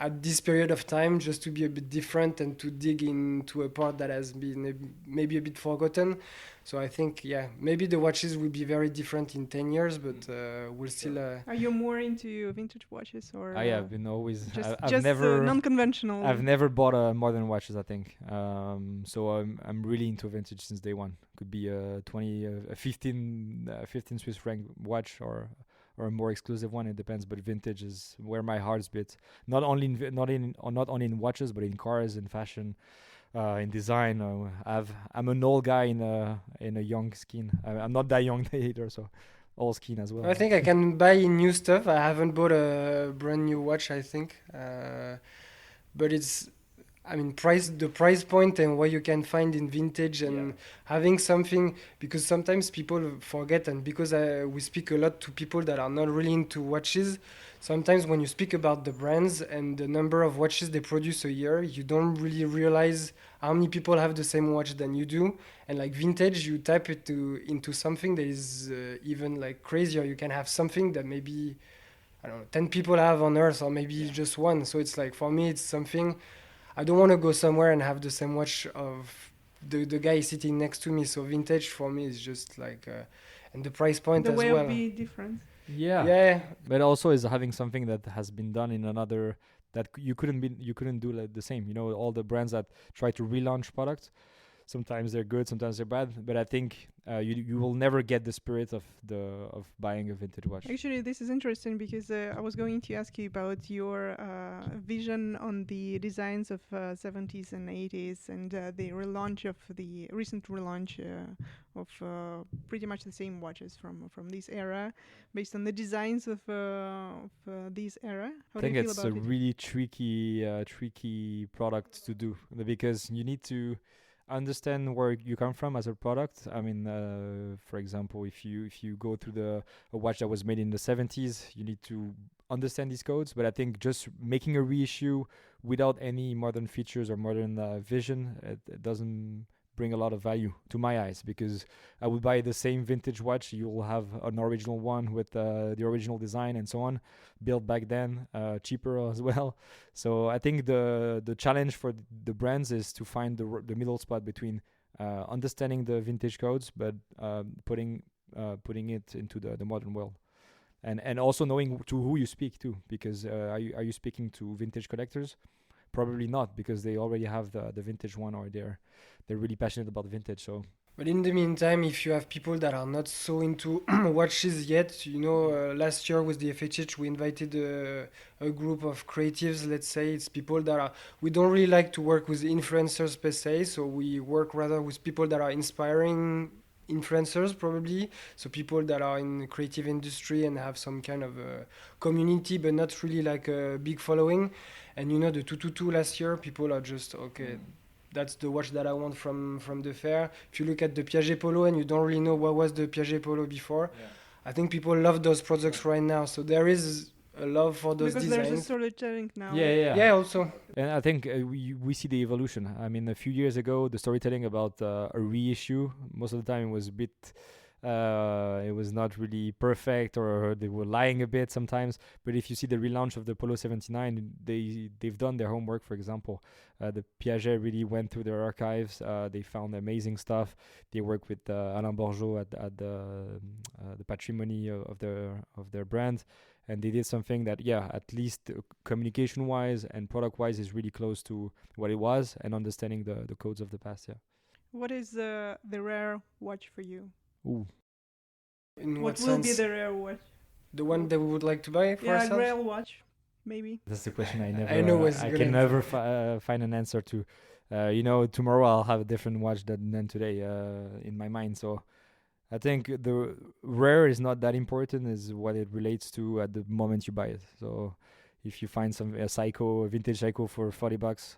at this period of time, just to be a bit different and to dig into a part that has been maybe a bit forgotten. So I think, maybe the watches will be very different in 10 years, but we'll still... Are you more into vintage watches or... I have been always... I've never... non-conventional. I've never bought a modern watches, I think. So I'm really into vintage since day one. Could be a 15 Swiss franc watch or a more exclusive one. It depends, but vintage is where my heart's beat. Not only in watches, but in cars, in fashion, in design. I'm an old guy in a young skin. I'm not that young either, so old skin as well. I think I can buy new stuff. I haven't bought a brand new watch, I think, but I mean, the price point and what you can find in vintage and having something, because sometimes people forget, and because we speak a lot to people that are not really into watches, sometimes when you speak about the brands and the number of watches they produce a year, you don't really realize how many people have the same watch than you do. And like vintage, you tap it into something that is even like crazier. You can have something that maybe, I don't know, 10 people have on Earth, or maybe just one. So it's like, for me, it's something. I don't want to go somewhere and have the same watch of the guy sitting next to me. So vintage for me is just like, and the price point The as way well. will be different. Yeah. But also is having something that has been done in another that you couldn't do like the same. You know, all the brands that try to relaunch products, sometimes they're good, sometimes they're bad. But I think you will never get the spirit of buying a vintage watch. Actually, this is interesting because I was going to ask you about your vision on the designs of 70s and 80s and the recent relaunch of pretty much the same watches from this era, based on the designs of this era. How I think do you feel it's about a it? really tricky product to do, because you need to understand where you come from as a product. I mean, for example, if you go through a watch that was made in the 70s, you need to understand these codes. But I think just making a reissue without any modern features or modern vision, it doesn't bring a lot of value to my eyes, because I would buy the same vintage watch. You'll have an original one with the original design and so on, built back then, cheaper as well. So I think the challenge for the brands is to find the middle spot between understanding the vintage codes, but putting it into the modern world. And also knowing to who you speak to, because are you speaking to vintage collectors? Probably not, because they already have the vintage one, or they're really passionate about vintage. So, But in the meantime, if you have people that are not so into watches yet, last year with the FHH, we invited a group of creatives, let's say. It's people that we don't really like to work with influencers per se, so we work rather with people that are inspiring influencers, probably. So people that are in the creative industry and have some kind of a community, but not really like a big following. And the 222 last year, people are just, okay, that's the watch that I want from the fair. If you look at the Piaget Polo and you don't really know what was the Piaget Polo before, I think people love those products right now. So there is a love for those Because designs. there's a storytelling now. Yeah, also. And I think we see the evolution. I mean, a few years ago, the storytelling about a reissue, most of the time it was a bit, it was not really perfect, or they were lying a bit sometimes. But if you see the relaunch of the Polo 79, they've done their homework. For example, the Piaget really went through their archives. They found amazing stuff. They worked with Alain Bourgeot at the patrimony of their brand. And they did something that, at least communication-wise and product-wise is really close to what it was, and understanding the codes of the past, What is the rare watch for you? Ooh. In What what will be sense? the rare watch? The one that we would like to buy for Yeah, ourselves? rare watch, maybe. That's the question I never. I know it's I gonna can be- never find an answer to. Tomorrow I'll have a different watch than today in my mind. So I think the rare is not that important, is what it relates to at the moment you buy it. So if you find a vintage Seiko for $40,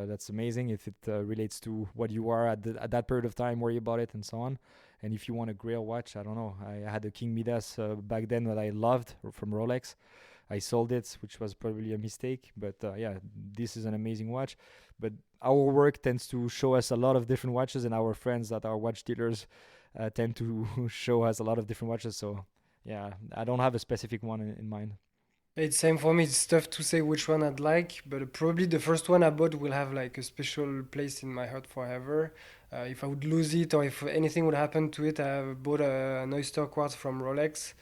that's amazing. If it relates to what you are at that period of time where you bought it and so on. And if you want a Grail watch, I don't know. I had a King Midas back then that I loved from Rolex. I sold it, which was probably a mistake. But this is an amazing watch. But our work tends to show us a lot of different watches, and our friends that are watch dealers tend to show us a lot of different watches. So I don't have a specific one in mind. It's same for me. It's tough to say which one I'd like, but probably the first one I bought will have like a special place in my heart forever. If I would lose it, or if anything would happen to it, I bought an oyster quartz from Rolex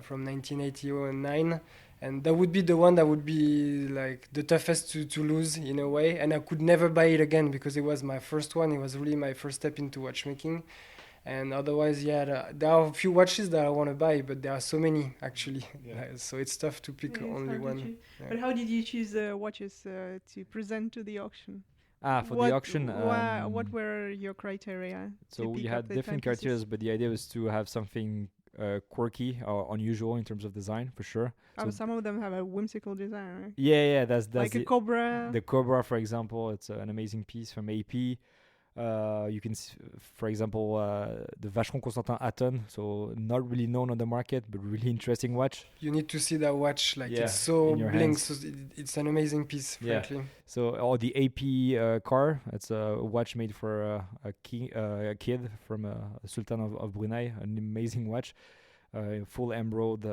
from 1989, and that would be the one that would be like the toughest to lose in a way, and I could never buy it again because it was my first one. It was really my first step into watchmaking. And otherwise, there are a few watches that I want to buy, but there are so many actually. So it's tough to pick only one. But how did you choose watches to present to the auction? For the auction, what were your criteria? So we had different criteria, but the idea was to have something quirky or unusual in terms of design, for sure. So Some of them have a whimsical design, right? yeah, that's Like a cobra. the Cobra, for example. It's an amazing piece from AP. You can, for example, the Vacheron Constantin Aton, so not really known on the market, but really interesting watch. You need to see that watch, like Yeah, it's so in your blinks. It's an amazing piece, Yeah. frankly. So, or the AP car, it's a watch made for a kid from a Sultan of Brunei, an amazing watch, full emerald,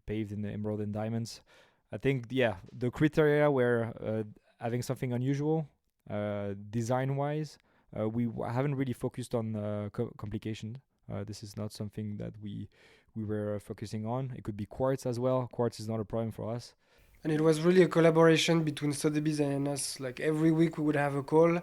paved in emerald and diamonds. I think, the criteria were having something unusual. Design-wise, we haven't really focused on complication. This is not something that we were focusing on. It could be quartz as well. Quartz is not a problem for us. And it was really a collaboration between Sotheby and us. Like every week we would have a call,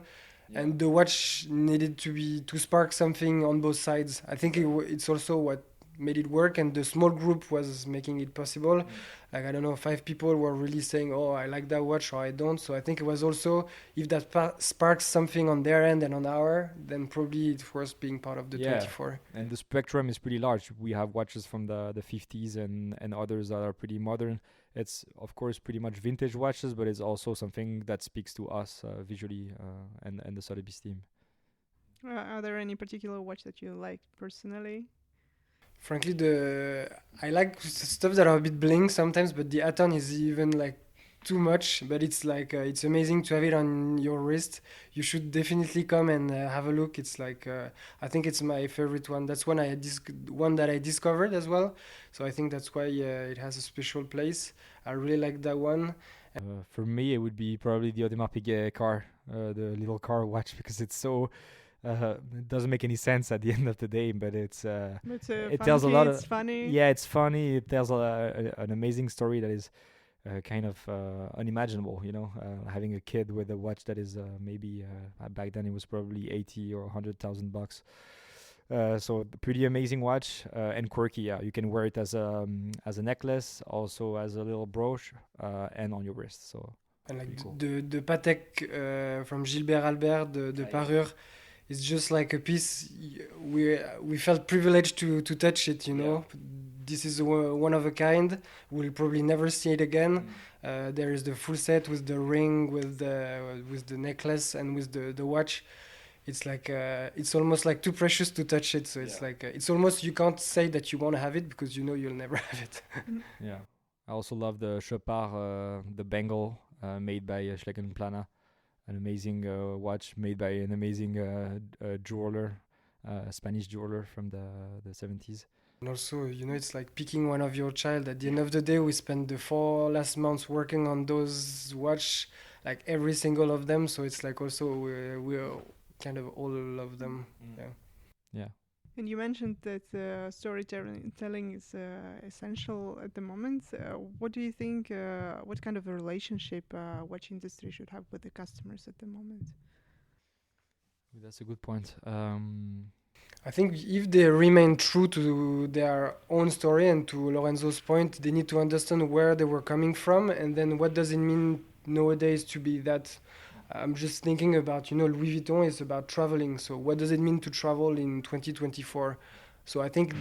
and the watch needed to spark something on both sides. I think it's also what made it work, and the small group was making it possible. Like, I don't know, 5 people were really saying, oh, I like that watch, or I don't. So I think it was also, if that sparks something on their end and on our, then probably it's worth being part of the 24. And the spectrum is pretty large. We have watches from the 50s and others that are pretty modern. It's, of course, pretty much vintage watches, but it's also something that speaks to us visually and the Sotheby's team. Are there any particular watch that you like personally? Frankly, I like stuff that are a bit bling sometimes, but the Aton is even like too much. But it's like it's amazing to have it on your wrist. You should definitely come and have a look. It's like I think it's my favorite one. That's one that I discovered as well. So I think that's why it has a special place. I really like that one. For me, it would be probably the Audemars Piguet car, the little car watch, because it's so. It doesn't make any sense at the end of the day, but it tells a lot. It's funny. Yeah, it's funny. It tells an amazing story that is kind of unimaginable. Having a kid with a watch that is maybe back then it was probably 80 or $100,000. So pretty amazing watch and quirky. Yeah, you can wear it as a necklace, also as a little brooch, and on your wrist. So and like cool. the Patek from Gilbert Albert, the Parure. It's just like a piece. We felt privileged to touch it. This is one of a kind. We'll probably never see it again. There is the full set with the ring, with the necklace, and with the watch. It's like it's almost like too precious to touch it. So it's like it's almost, you can't say that you want to have it because you'll never have it. Yeah, I also love the Chopard, the bangle made by Schlecken Plana. An amazing watch made by an amazing jeweler, Spanish jeweler from the 70s. And also, it's like picking one of your child. At the end of the day, we spent the 4 last months working on those watch, like every single of them. So it's like also we kind of all love them. Yeah. And you mentioned that storytelling is essential at the moment. What do you think, what kind of a relationship watch industry should have with the customers at the moment? That's a good point. I think if they remain true to their own story and to Lorenzo's point, they need to understand where they were coming from, and then what does it mean nowadays to be that. I'm just thinking about, Louis Vuitton is about traveling. So what does it mean to travel in 2024? So I think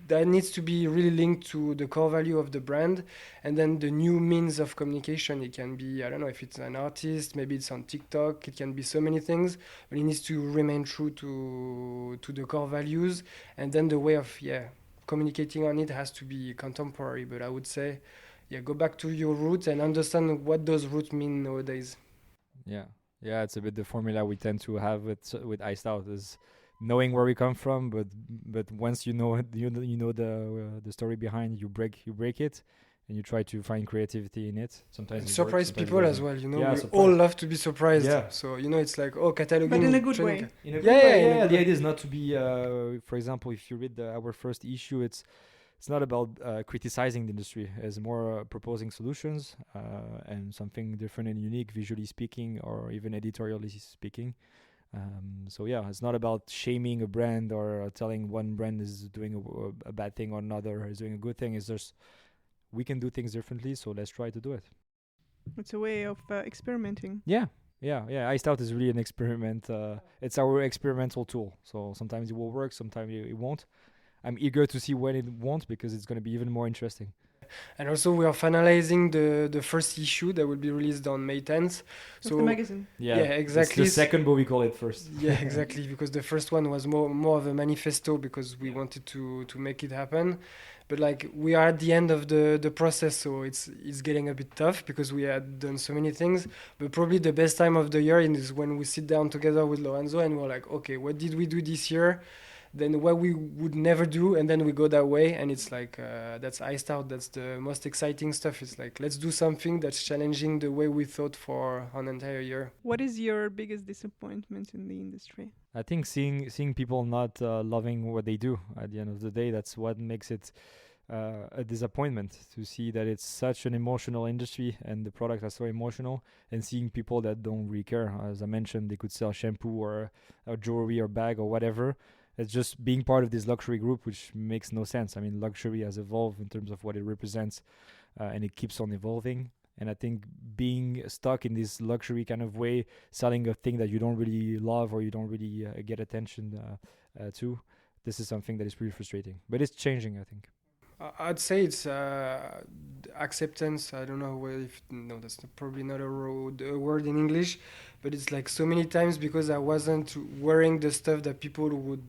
that needs to be really linked to the core value of the brand, and then the new means of communication. It can be, I don't know if it's an artist, maybe it's on TikTok, it can be so many things, but it needs to remain true to the core values, and then the way of communicating on it has to be contemporary. But I would say, go back to your roots and understand what those roots mean nowadays. Yeah, it's a bit the formula we tend to have with Iced Out, is knowing where we come from, but once you know the story behind, you break it, and you try to find creativity in it. Sometimes surprise people as well. We surprise. all love to be surprised. Yeah. So it's like cataloging, but in a good way. The idea is not to be, for example, if you read our first issue, it's not about criticizing the industry. It's more proposing solutions and something different and unique, visually speaking, or even editorially speaking. It's not about shaming a brand or telling one brand is doing a bad thing or another is doing a good thing. It's just we can do things differently, so let's try to do it. It's a way of experimenting. Yeah. Iced Out is really an experiment. It's our experimental tool. So sometimes it will work, sometimes it won't. I'm eager to see when it won't, because it's going to be even more interesting. And also we are finalizing the first issue that will be released on May 10th. Of the magazine. Yeah, exactly. It's the second, but we call it first. Yeah, exactly, because the first one was more of a manifesto, because we wanted to make it happen. But like, we are at the end of the process, so it's getting a bit tough because we had done so many things. But probably the best time of the year is when we sit down together with Lorenzo and we're like, okay, what did we do this year? Then what we would never do, and then we go that way, and it's like that's iced out. That's the most exciting stuff. It's like, let's do something that's challenging the way we thought for an entire year. What is your biggest disappointment in the industry? I think seeing people not loving what they do at the end of the day, that's what makes it a disappointment, to see that it's such an emotional industry and the products are so emotional, and seeing people that don't really care. As I mentioned, they could sell shampoo or jewelry or bag or whatever. It's just being part of this luxury group, which makes no sense. I mean, luxury has evolved in terms of what it represents, and it keeps on evolving. And I think being stuck in this luxury kind of way, selling a thing that you don't really love or you don't really get attention to, this is something that is pretty frustrating. But it's changing, I think. I'd say it's acceptance. I don't know that's probably not a word in English, but it's like so many times, because I wasn't wearing the stuff that people would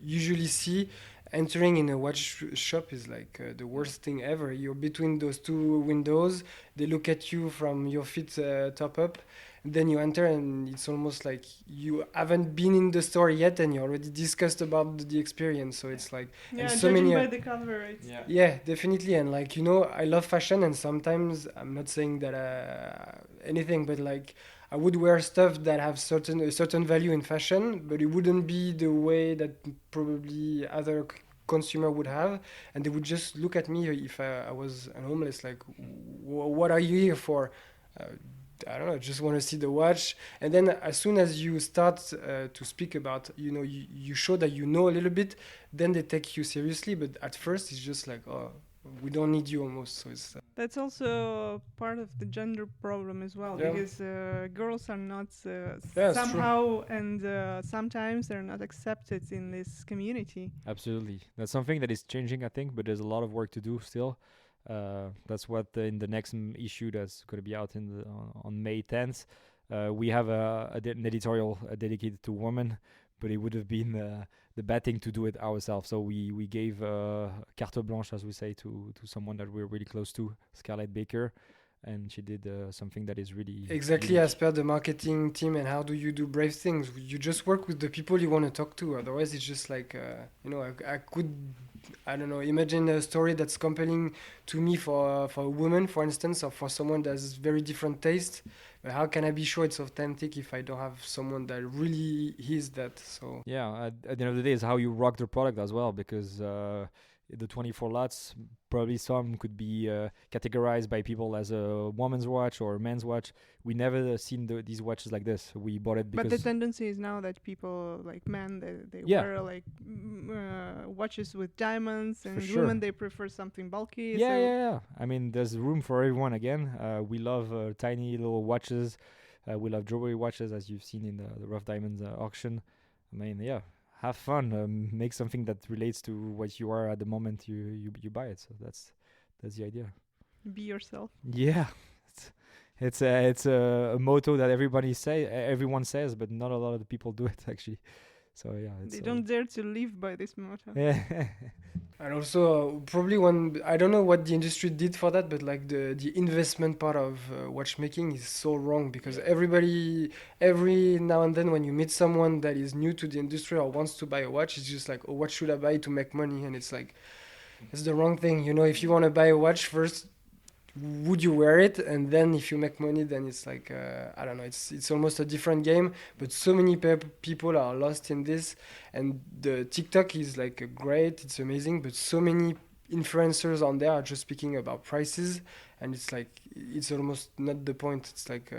usually see. Entering in a watch shop is like the worst thing ever. You're between those two windows. They look at you from your feet top up. And then you enter, and it's almost like you haven't been in the store yet, and you already discussed about the experience. So it's like, yeah, so judging many by the cover, right? Yeah, definitely. And like, I love fashion, and sometimes I'm not saying that anything, but like, I would wear stuff that have a certain value in fashion, but it wouldn't be the way that probably other consumer would have, and they would just look at me if I was a homeless, like, what are you here for? I don't know, just want to see the watch. And then as soon as you start to speak about, you show that you know a little bit, then they take you seriously. But at first it's just like, oh, we don't need you almost. So it's that's also part of the gender problem as well, because girls are not somehow and sometimes they're not accepted in this community. Absolutely, that's something that is changing, I think, but there's a lot of work to do still. That's what in the next issue that's going to be out on May 10th. We have an editorial dedicated to women, but it would have been the bad thing to do it ourselves. So we gave carte blanche, as we say, to someone that we're really close to, Scarlett Baker, and she did something that is really exactly unique. As per the marketing team. And how do you do brave things? You just work with the people you want to talk to. Otherwise, it's just like I could, I don't know, imagine a story that's compelling to me for a woman, for instance, or for someone that has very different taste. But how can I be sure it's authentic if I don't have someone that really is that? So yeah, at the end of the day, is how you rock the product as well, because the 24 lots, probably some could be categorized by people as a woman's watch or a men's watch. We never seen these watches like this. We bought it because... But the tendency is now that people, like men, they wear like watches with diamonds, and women, they prefer something bulky. Yeah. I mean, there's room for everyone again. We love tiny little watches. We love jewelry watches, as you've seen in the Rough Diamonds auction. I mean, yeah. Have fun, make something that relates to what you are at the moment you buy it. So that's the idea. Be yourself. Yeah, it's a motto that everyone says, but not a lot of the people do it actually. So yeah, they don't dare to live by this motto. Yeah. And also probably I don't know what the industry did for that, but like the investment part of watchmaking is so wrong, because every now and then when you meet someone that is new to the industry or wants to buy a watch, it's just like, oh, what should I buy to make money? And it's like, it's the wrong thing. If you want to buy a watch first, would you wear it? And then if you make money, then it's like I don't know, it's almost a different game. But so many people are lost in this, and the TikTok is like great, it's amazing, but so many influencers on there are just speaking about prices, and it's like, it's almost not the point. It's like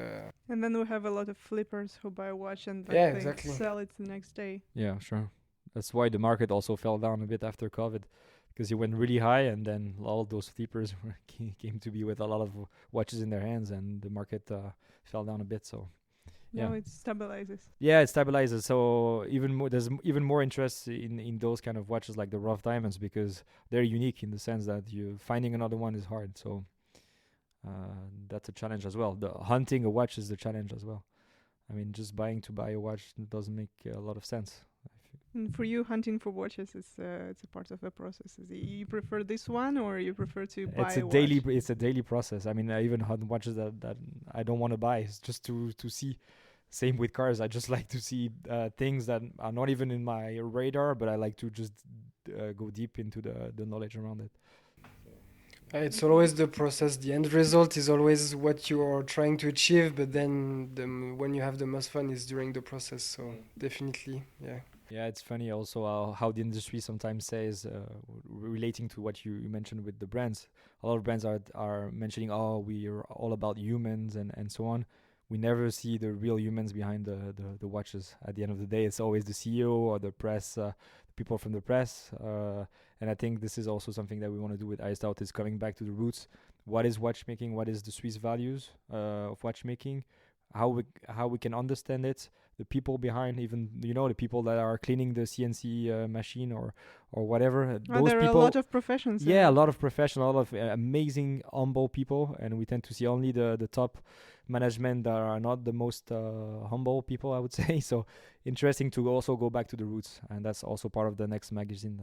and then we have a lot of flippers who buy a watch and exactly. sell it the next day. Yeah, sure. That's why the market also fell down a bit after COVID, because it went really high, and then all those flippers came to be with a lot of watches in their hands, and the market fell down a bit. So Now it stabilizes. Yeah, it stabilizes. So there's even more interest in those kind of watches like the rough diamonds, because they're unique in the sense that you finding another one is hard. So that's a challenge as well. The hunting a watch is the challenge as well. I mean, just buy a watch doesn't make a lot of sense. And for you, hunting for watches it's a part of the process. You prefer this one, or you prefer to buy a watch? It's a daily process. I mean, I even hunt watches that I don't want to buy. It's just to see. Same with cars. I just like to see things that are not even in my radar, but I like to just go deep into the knowledge around it. It's always the process. The end result is always what you are trying to achieve, but then when you have the most fun is during the process. So definitely, yeah. Yeah, it's funny also how the industry sometimes says, relating to what you mentioned with the brands. A lot of brands are mentioning, oh, we are all about humans and so on. We never see the real humans behind the watches. At the end of the day, it's always the CEO or the press, people from the press. And I think this is also something that we want to do with Iced Out, is coming back to the roots. What is watchmaking? What is the Swiss values of watchmaking? How we can understand it, the people behind, even the people that are cleaning the CNC machine or whatever. Those there are people, a lot of professions. Yeah, a lot of professional, a lot of amazing, humble people, and we tend to see only the top management that are not the most humble people, I would say. So interesting to also go back to the roots, and that's also part of the next magazine.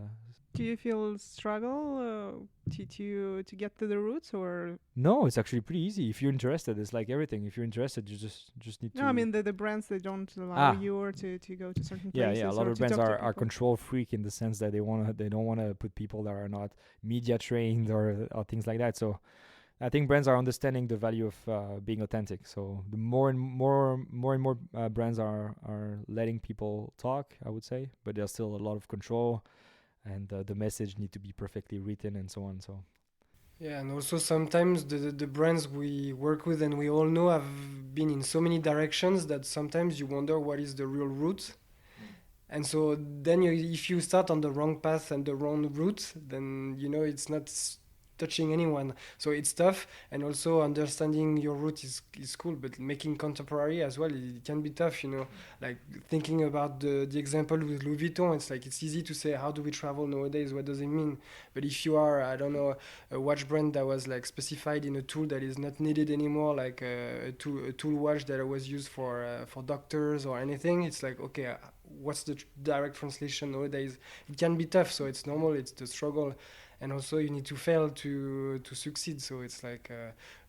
Do you feel struggle to get to the roots, or? No, it's actually pretty easy if you're interested. It's like everything. If you're interested, you just need to. No, I mean the brands, they don't allow you or to go to certain places. Yeah. A lot of brands are control freak in the sense that they don't want to put people that are not media trained or things like that. So I think brands are understanding the value of being authentic. So the more and more brands are letting people talk, I would say, but there's still a lot of control. And the message need to be perfectly written and so on. So, yeah, and also sometimes the brands we work with and we all know have been in so many directions that sometimes you wonder what is the real route. And so then if you start on the wrong path and the wrong route, then it's not touching anyone. So it's tough, and also understanding your route is cool, but making contemporary as well, it can be tough, like thinking about the example with Louis Vuitton. It's like, it's easy to say, how do we travel nowadays, what does it mean? But if you are, I don't know, a watch brand that was like specified in a tool that is not needed anymore, like a tool watch that was used for doctors or anything, it's like, okay, what's the direct translation nowadays? It can be tough, so it's normal, it's the struggle. And also you need to fail to succeed. So it's like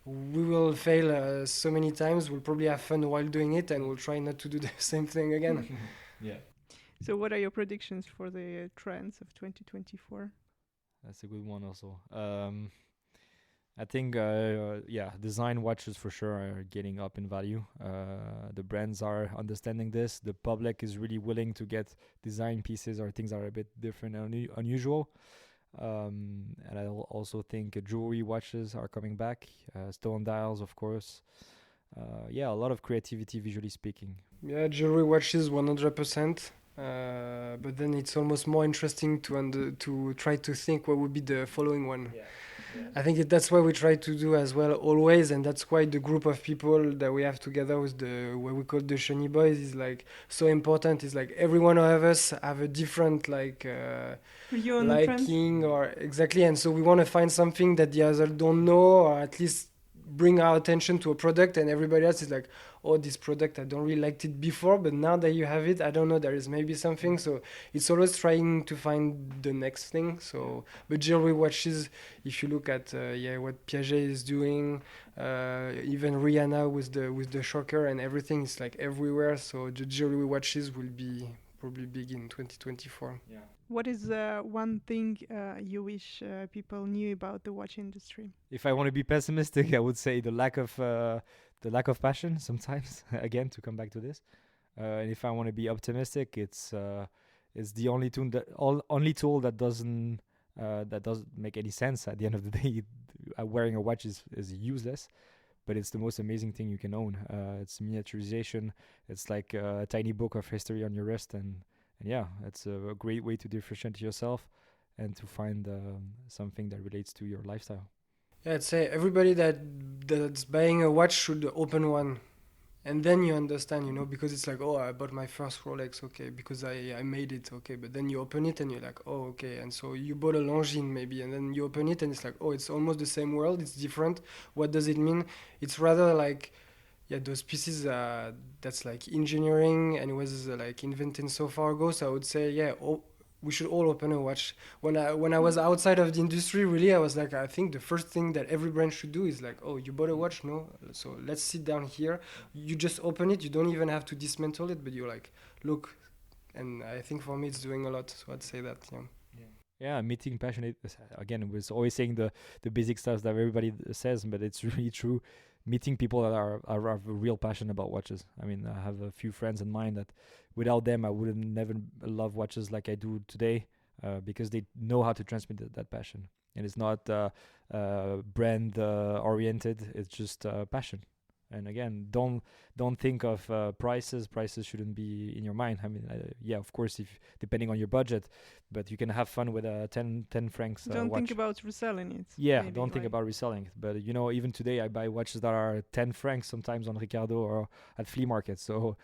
we will fail so many times. We'll probably have fun while doing it, and we'll try not to do the same thing again. Yeah. So what are your predictions for the trends of 2024? That's a good one also. I think, design watches for sure are getting up in value. The brands are understanding this. The public is really willing to get design pieces or things that are a bit different and unusual. And I also think jewelry watches are coming back, stone dials, of course. A lot of creativity, visually speaking. Yeah, jewelry watches 100%. But then it's almost more interesting to try to think what would be the following one. Yeah. I think that's why we try to do as well always, and that's why the group of people that we have together with what we call the Shiny Boys is like so important. It's like every one of us have a different liking or exactly, and so we want to find something that the other don't know, or at least bring our attention to a product, and everybody else is like, oh, this product, I don't really liked it before, but now that you have it, I don't know, there is maybe something. So it's always trying to find the next thing. So, but jewelry watches, if you look at what Piaget is doing, even Rihanna with the choker and everything, it's like everywhere. So the jewelry watches will be probably big in 2024. Yeah. What is one thing you wish people knew about the watch industry? If I want to be pessimistic, I would say the lack of passion sometimes. Again, to come back to this, and if I want to be optimistic, it's the only tool that doesn't make any sense. At the end of the day, wearing a watch is useless, but it's the most amazing thing you can own. It's miniaturization. It's like a tiny book of history on your wrist, and yeah, it's a great way to differentiate yourself and to find something that relates to your lifestyle. Yeah, I'd say everybody that's buying a watch should open one And then you understand, because it's like, oh, I bought my first Rolex, okay, because I made it, okay. But then you open it and you're like, oh, okay. And so you bought a Longines maybe, and then you open it and it's like, oh, it's almost the same world. It's different. What does it mean? It's rather like, yeah, those pieces, that's like engineering, and it was like invented so far ago. So I would say, yeah, we should all open a watch. When I was outside of the industry, really, I was like, I think the first thing that every brand should do is like, oh, you bought a watch, no? So let's sit down here. You just open it. You don't even have to dismantle it, but you're like, look. And I think for me, it's doing a lot. So I'd say that, yeah. Yeah, meeting passionate. Again, we're always saying the basic stuff that everybody says, but it's really true. Meeting people that are have a real passion about watches. I mean, I have a few friends in mind that without them, I would never love watches like I do today, because they know how to transmit that passion. And it's not brand oriented. It's just passion. And again, don't think of prices. Prices shouldn't be in your mind. I mean, yeah, of course, if depending on your budget, but you can have fun with a 10 francs Don't watch. think about reselling it. Yeah, maybe, don't think right? about reselling it. But even today I buy watches that are 10 francs sometimes on Ricardo or at flea market. So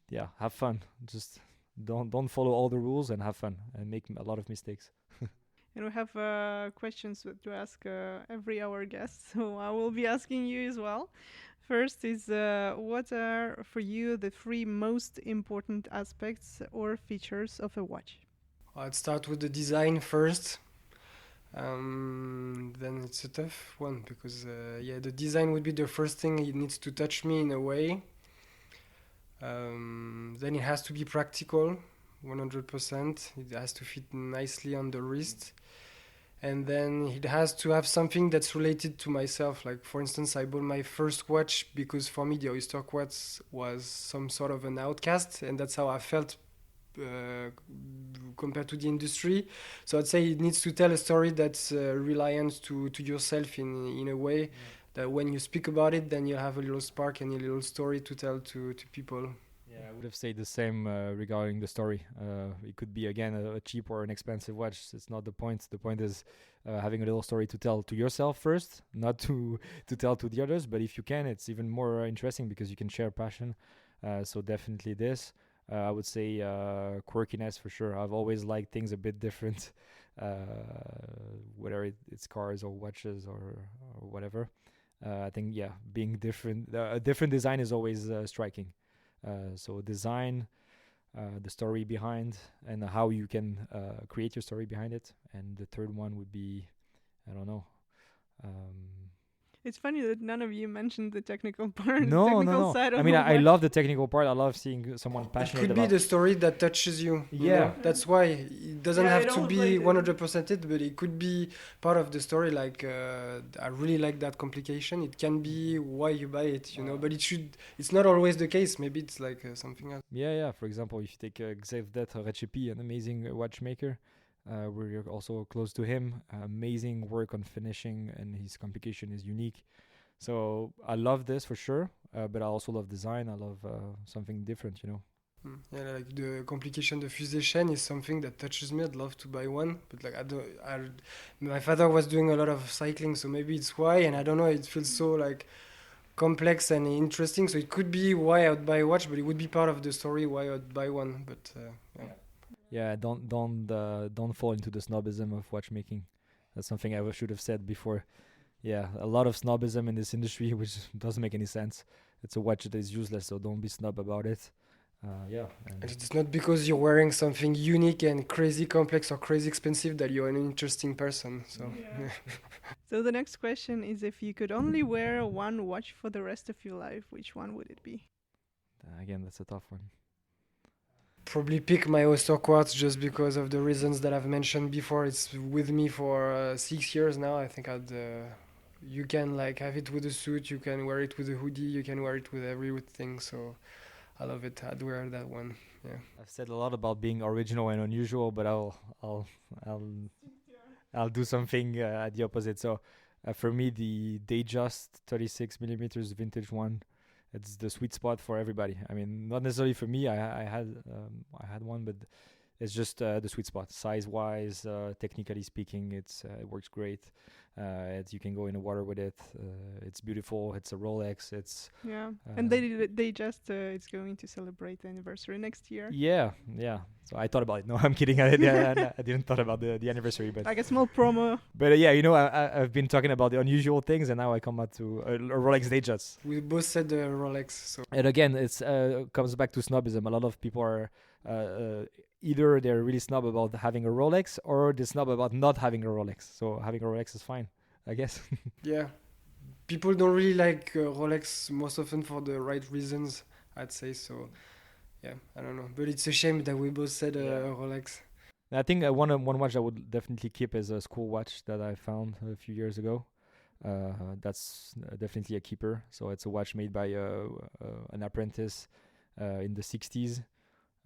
yeah, have fun. Just don't follow all the rules and have fun and make a lot of mistakes. And we have questions to ask every our guest, so I will be asking you as well. First is, what are for you the 3 most important aspects or features of a watch? I'd start with the design first. Then it's a tough one because, the design would be the first thing. It needs to touch me in a way. Then it has to be practical, 100%. It has to fit nicely on the wrist. And then it has to have something that's related to myself. Like, for instance, I bought my first watch because for me the oyster quartz was some sort of an outcast, and that's how I felt compared to the industry. So I'd say it needs to tell a story that's reliant to yourself in a way that when you speak about it, then you have a little spark and a little story to tell to people. Yeah, I would have said the same regarding the story. It could be, again, a cheap or an expensive watch. It's not the point. The point is having a little story to tell to yourself first, not to tell to the others. But if you can, it's even more interesting because you can share passion. So definitely this. I would say quirkiness for sure. I've always liked things a bit different, whether it's cars or watches or whatever. I think, being different, a different design is always striking. So design, the story behind, and how you can create your story behind it. And the third one would be, I don't know. It's funny that none of you mentioned the technical part. No. Side of I mean, the I watch. love the technical part. I love seeing someone passionate It could about. be the story that touches you. you Yeah. know? That's why it doesn't Yeah, have it to all be plays in. 100% it, but it could be part of the story. Like, I really like that complication. It can be why you buy it, you know. But it's not always the case. Maybe it's like something else. Yeah. For example, if you take Xavier Recipe, an amazing watchmaker, we're also close to him. Amazing work on finishing, and his complication is unique. So I love this for sure, but I also love design. I love something different, Yeah, like the complication, the fusée chaîne is something that touches me. I'd love to buy one, but like my father was doing a lot of cycling, so maybe it's why. And I don't know, it feels so like complex and interesting. So it could be why I would buy a watch, but it would be part of the story why I would buy one. But Yeah, don't fall into the snobism of watchmaking. That's something I should have said before. Yeah, a lot of snobism in this industry, which doesn't make any sense. It's a watch that is useless, so don't be snub about it. And it's not because you're wearing something unique and crazy complex or crazy expensive that you're an interesting person. So Yeah. So the next question is, if you could only wear one watch for the rest of your life, which one would it be? Again, that's a tough one. probably pick my oyster quartz just because of the reasons that I've mentioned before. It's with me for 6 years now. I think you can like have it with a suit, you can wear it with a hoodie, you can wear it with everything. So I love it. I'd wear that one. Yeah. I've said a lot about being original and unusual, but I'll do something at the opposite. So for me, the Datejust 36 millimeters vintage one, it's the sweet spot for everybody. I mean, not necessarily for me. I had one, but it's just the sweet spot, size-wise, technically speaking. It works great. You can go in the water with it. It's beautiful. It's a Rolex. It's and they just it's going to celebrate the anniversary next year. Yeah. So I thought about it. No, I'm kidding. I didn't thought about the anniversary, but like a small promo. But yeah, I've been talking about the unusual things, and now I come out to a Rolex Datejust. We both said Rolex. So. And again, it's comes back to snobism. A lot of people are either they're really snob about having a Rolex, or they're snob about not having a Rolex. So having a Rolex is fine, I guess. Yeah, people don't really like Rolex most often for the right reasons, I'd say. So yeah, I don't know, but it's a shame that we both said Rolex. I think one watch I would definitely keep is a school watch that I found a few years ago. That's definitely a keeper. So it's a watch made by an apprentice in the 60s.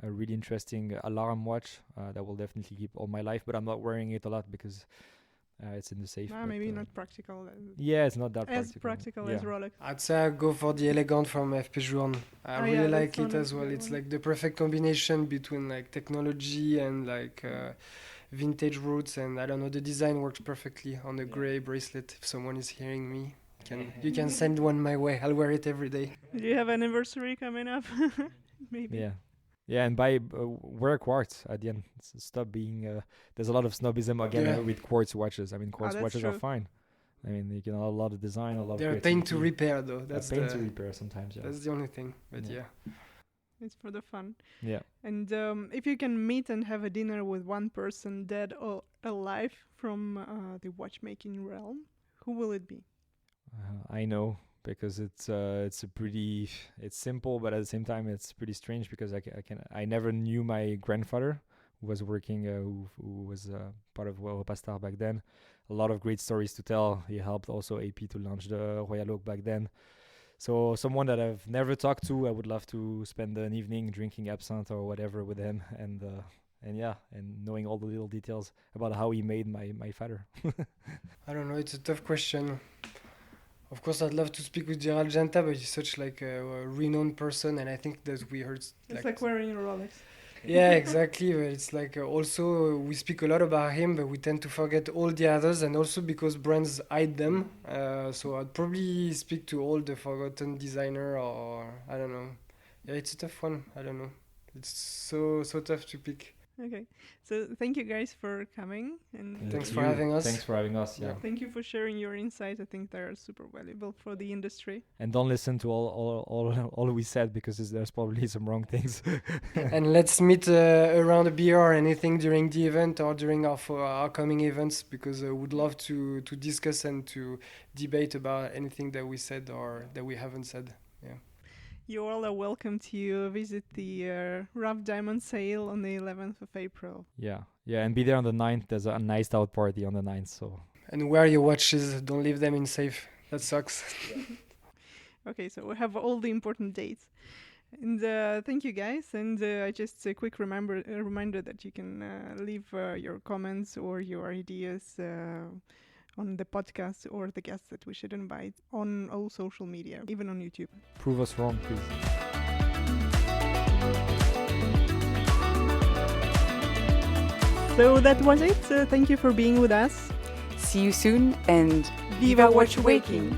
A really interesting alarm watch that will definitely keep all my life, but I'm not wearing it a lot because it's in the safe. Maybe not practical. Yeah, it's not that as practical as Rolex. I'd say I go for the Elegant from FP Journe. I really like it as well. It's like the perfect combination between like technology and like vintage roots, and I don't know, the design works perfectly on a gray bracelet. If someone is hearing me, you can send one my way. I'll wear it every day. Do you have an anniversary coming up? Maybe. Yeah, and wear quartz at the end. Stop being. There's a lot of snobism again with quartz watches. I mean, quartz watches are fine. I mean, you can have a lot of design, a lot of. They're a pain to repair, though. That's pain to repair sometimes. Yeah. That's the only thing. But yeah. It's for the fun. Yeah. And if you can meet and have a dinner with one person, dead or alive, from the watchmaking realm, who will it be? I know. Because it's simple, but at the same time it's pretty strange because I never knew my grandfather who was working who was part of Europastar back then. A lot of great stories to tell. He helped also AP to launch the Royal Oak back then. So someone that I've never talked to, I would love to spend an evening drinking absinthe or whatever with him, and knowing all the little details about how he made my father. I don't know. It's a tough question. Of course, I'd love to speak with Gerald Genta, but he's such like a renowned person, and I think that we heard. It's like wearing a Rolex. Yeah, exactly. But it's like also we speak a lot about him, but we tend to forget all the others, and also because brands hide them. So I'd probably speak to all the forgotten designer, or I don't know. Yeah, it's a tough one. I don't know. It's so tough to pick. Okay, so thank you guys for coming, and thanks for having us. Thanks for having us. Yeah. Thank you for sharing your insights. I think they're super valuable for the industry. And don't listen to all we said, because there's probably some wrong things. And let's meet around a beer or anything during the event or during our coming events, because we'd love to discuss and to debate about anything that we said or that we haven't said. Yeah. You all are welcome to visit the Rough Diamond sale on the 11th of April. Yeah, and be there on the 9th. There's a nice out party on the 9th. So. And wear your watches. Don't leave them in safe. That sucks. Okay, so we have all the important dates. And thank you guys. And just a quick reminder that you can leave your comments or your ideas on the podcast or the guests that we should invite on all social media, even on YouTube. Prove us wrong, please. So that was it. Thank you for being with us. See you soon, and Viva Watchmaking!